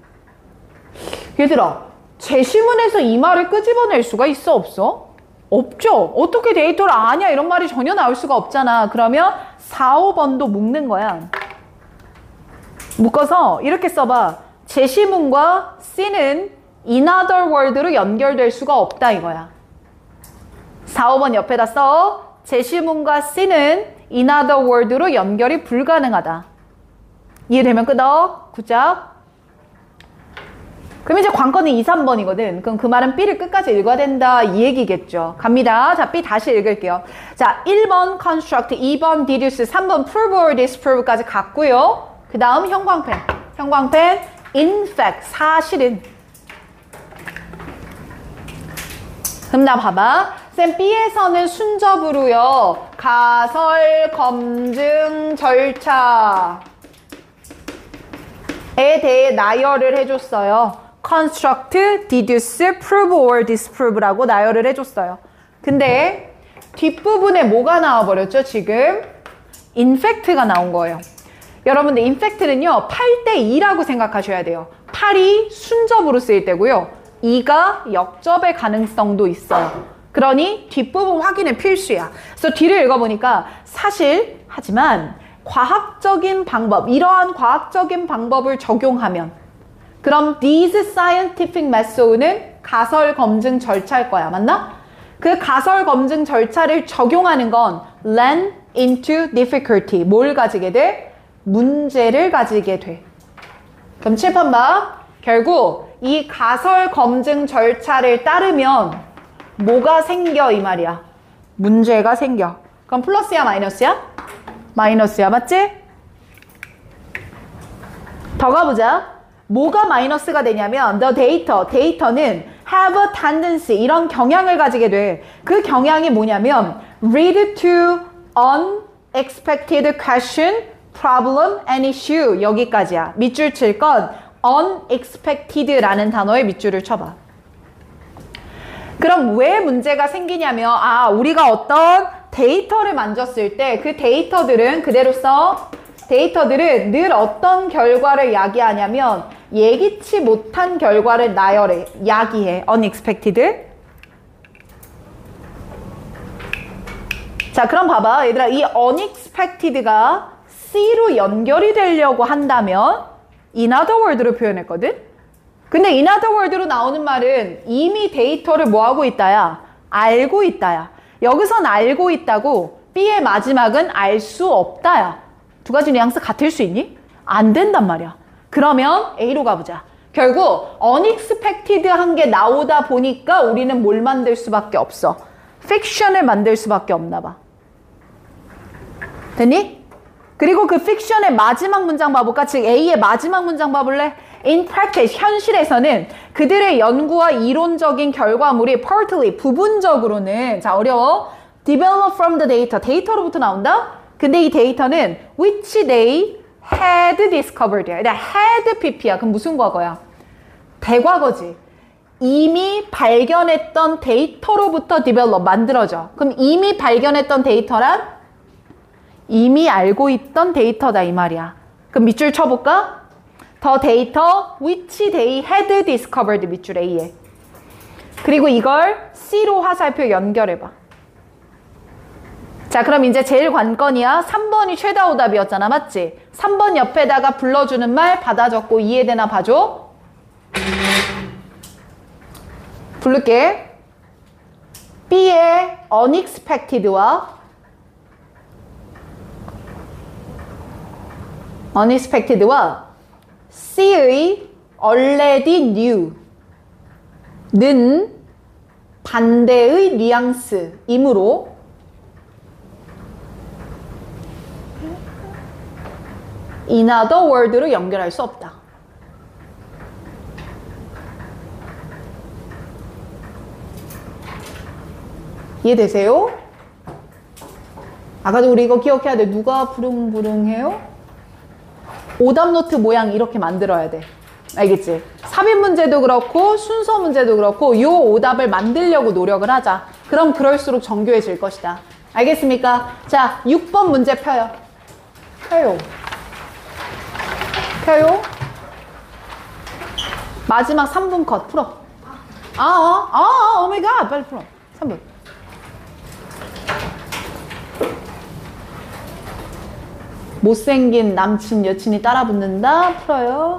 얘들아 제시문에서 이 말을 끄집어낼 수가 있어 없어? 없죠. 어떻게 데이터를 아냐 이런 말이 전혀 나올 수가 없잖아. 그러면 4, 5번도 묶는 거야. 묶어서 이렇게 써봐. 제시문과 C는 in other word로 연결될 수가 없다 이거야. 4, 5번 옆에다 써. 제시문과 C는 in other word로 연결이 불가능하다. 이해되면 끄덕. 굿잡. 그럼 이제 관건은 2, 3번이거든. 그럼 그 말은 B를 끝까지 읽어야 된다 이 얘기겠죠. 갑니다. 자, B 다시 읽을게요. 자, 1번 construct, 2번 deduce, 3번 prove or disprove까지 갔고요. 그 다음 형광펜. 형광펜 in fact, 사실은. 그럼 나 봐봐. 쌤, B에서는 순접으로요. 가설 검증 절차에 대해 나열을 해줬어요. construct, deduce, prove or disprove라고 나열을 해줬어요. 근데 뒷부분에 뭐가 나와버렸죠? 지금 in fact가 나온 거예요. 여러분들 인팩트는요 8대2라고 생각하셔야 돼요. 8이 순접으로 쓰일 때고요. 2가 역접의 가능성도 있어요. 그러니 뒷부분 확인은 필수야. 그래서 뒤를 읽어보니까 사실 하지만 과학적인 방법, 이러한 과학적인 방법을 적용하면 그럼 these scientific method는 가설 검증 절차일 거야. 맞나? 그 가설 검증 절차를 적용하는 건 run into difficulty. 뭘 가지게 돼? 문제를 가지게 돼. 그럼 칠판 봐. 결국 이 가설 검증 절차를 따르면 뭐가 생겨 이 말이야? 문제가 생겨. 그럼 플러스야 마이너스야? 마이너스야. 맞지? 더 가보자. 뭐가 마이너스가 되냐면 the 데이터는 have a tendency 이런 경향을 가지게 돼. 그 경향이 뭐냐면 lead to unexpected question, problem and issue 여기까지야. 밑줄 칠 건 unexpected라는 단어에 밑줄을 쳐봐. 그럼 왜 문제가 생기냐면 우리가 어떤 데이터를 만졌을 때 그 데이터들은 그대로 써. 데이터들은 늘 어떤 결과를 야기하냐면 예기치 못한 결과를 나열해. 야기해. unexpected. 자, 그럼 봐봐. 얘들아, 이 unexpected가 C로 연결이 되려고 한다면 in other word로 표현했거든? 근데 in other word로 나오는 말은 이미 데이터를 뭐하고 있다야? 알고 있다야. 여기선 알고 있다고 B의 마지막은 알 수 없다야. 두 가지 뉘앙스 같을 수 있니? 안 된단 말이야. 그러면 A로 가보자. 결국 unexpected 한 게 나오다 보니까 우리는 뭘 만들 수밖에 없어? 픽션을 만들 수밖에 없나 봐. 됐니? 그리고 그 픽션의 마지막 문장 봐볼까? 즉 A의 마지막 문장 봐볼래? In practice, 현실에서는 그들의 연구와 이론적인 결과물이 partly, 부분적으로는 자 어려워. develop from the data, 데이터로부터 나온다? 근데 이 데이터는 which they had discovered. had pp야. 그럼 무슨 과거야? 대과거지. 이미 발견했던 데이터로부터 develop, 만들어져. 그럼 이미 발견했던 데이터란 이미 알고 있던 데이터다 이 말이야. 그럼 밑줄 쳐볼까? the data which they had discovered 밑줄 A에. 그리고 이걸 C로 화살표 연결해봐. 자, 그럼 이제 제일 관건이야. 3번이 최다 오답이었잖아. 맞지? 3번 옆에다가 불러주는 말 받아 적고 이해되나 봐줘. 부를게. B의 unexpected와 C의 already knew는 반대의 뉘앙스이므로 in other word로 연결할 수 없다. 이해되세요? 아까도 우리 이거 기억해야 돼. 누가 부릉부릉해요? 오답 노트 모양 이렇게 만들어야 돼. 알겠지? 삽입 문제도 그렇고 순서 문제도 그렇고 요 오답을 만들려고 노력을 하자. 그럼 그럴수록 정교해질 것이다. 알겠습니까? 자, 6번 문제 펴요. 펴요. 마지막 3분 컷 풀어. 오마이갓 빨리 풀어. 3분. 못생긴 남친 여친이 따라붙는다. 풀어요.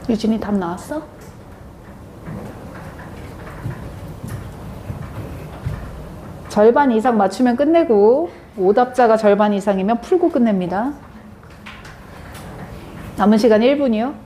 유진이 답 나왔어? 절반 이상 맞추면 끝내고 오답자가 절반 이상이면 풀고 끝냅니다. 남은 시간 1분이요.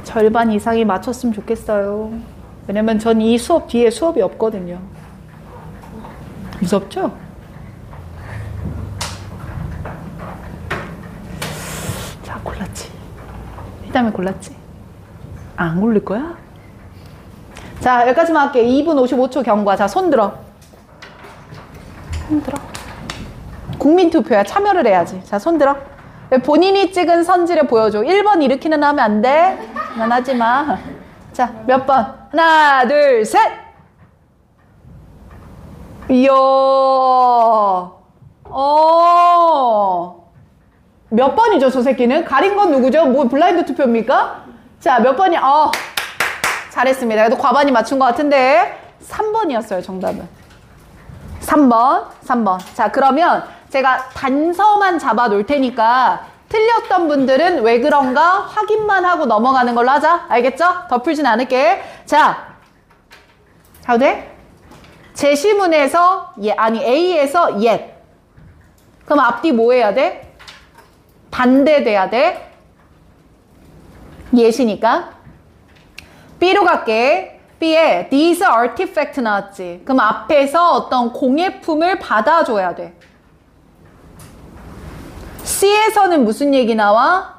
절반 이상이 맞췄으면 좋겠어요. 왜냐면 전 이 수업 뒤에 수업이 없거든요. 무섭죠? 자, 골랐지. 이 다음에 골랐지? 안 고를 거야? 자, 여기까지만 할게요. 2분 55초 경과. 자, 손 들어. 손 들어. 국민투표야. 참여를 해야지. 자, 손 들어. 본인이 찍은 선지를 보여줘. 1번 일으키는 하면 안 돼. 난 하지 마. 자, 몇 번? 하나, 둘, 셋! 이야. 몇 번이죠, 저 새끼는? 가린 건 누구죠? 뭐 블라인드 투표입니까? 자, 몇 번이? 잘했습니다. 그래도 과반이 맞춘 것 같은데 3번이었어요, 정답은. 3번. 자, 그러면 제가 단서만 잡아 놓을 테니까 틀렸던 분들은 왜 그런가 확인만 하고 넘어가는 걸로 하자. 알겠죠? 더 풀진 않을게. 자, 가도 돼? 제시문에서 A에서 yet. 그럼 앞뒤 뭐 해야 돼? 반대돼야 돼. yet이니까. B로 갈게. B에 these artifact 나왔지. 그럼 앞에서 어떤 공예품을 받아줘야 돼. C에서는 무슨 얘기 나와?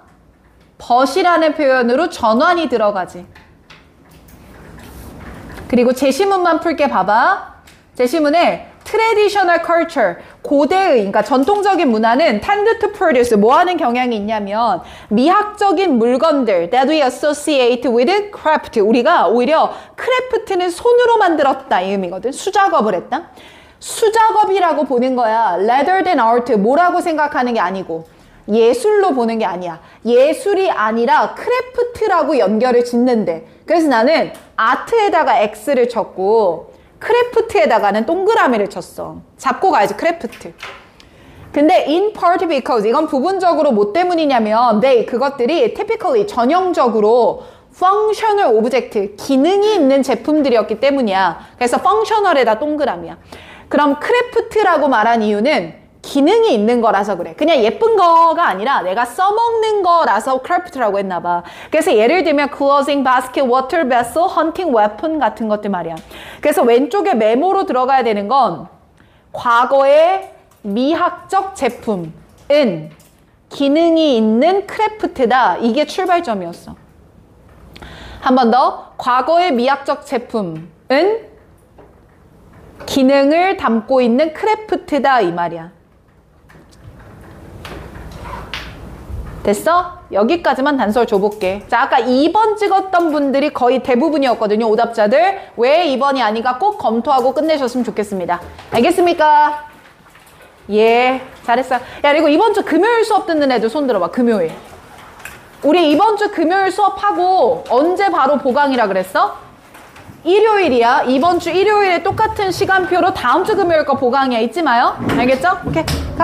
but이라는 표현으로 전환이 들어가지. 그리고 제시문만 풀게 봐봐. 제시문에 traditional culture, 고대의, 그러니까 전통적인 문화는 tend to produce, 뭐 하는 경향이 있냐면 미학적인 물건들 that we associate with craft, 우리가 오히려 크래프트는 손으로 만들었다 이 의미거든. 수작업을 했다. 수작업이라고 보는 거야. rather than art, 뭐라고 생각하는 게 아니고 예술로 보는 게 아니야. 예술이 아니라 크래프트라고 연결을 짓는데, 그래서 나는 아트에다가 X를 쳤고 크래프트에다가는 동그라미를 쳤어. 잡고 가야지, 크래프트. 근데 in part because, 이건 부분적으로 뭐 때문이냐면 그것들이 typically 전형적으로 functional object, 기능이 있는 제품들이었기 때문이야. 그래서 functional에다 동그라미야. 그럼 크래프트라고 말한 이유는 기능이 있는 거라서 그래. 그냥 예쁜 거가 아니라 내가 써먹는 거라서 크래프트라고 했나 봐. 그래서 예를 들면 clothing basket, water vessel, hunting weapon 같은 것들 말이야. 그래서 왼쪽에 메모로 들어가야 되는 건 과거의 미학적 제품은 기능이 있는 크래프트다. 이게 출발점이었어. 한 번 더. 과거의 미학적 제품은 기능을 담고 있는 크래프트다 이 말이야. 됐어? 여기까지만 단서를 줘볼게. 자, 아까 2번 찍었던 분들이 거의 대부분이었거든요, 오답자들. 왜 2번이 아닌가 꼭 검토하고 끝내셨으면 좋겠습니다. 알겠습니까? 예, 잘했어. 야, 그리고 이번 주 금요일 수업 듣는 애들 손 들어봐, 금요일. 우리 이번 주 금요일 수업하고 언제 바로 보강이라 그랬어? 일요일이야. 이번 주 일요일에 똑같은 시간표로 다음 주 금요일 거 보강이야. 잊지 마요. 알겠죠? 오케이. 가.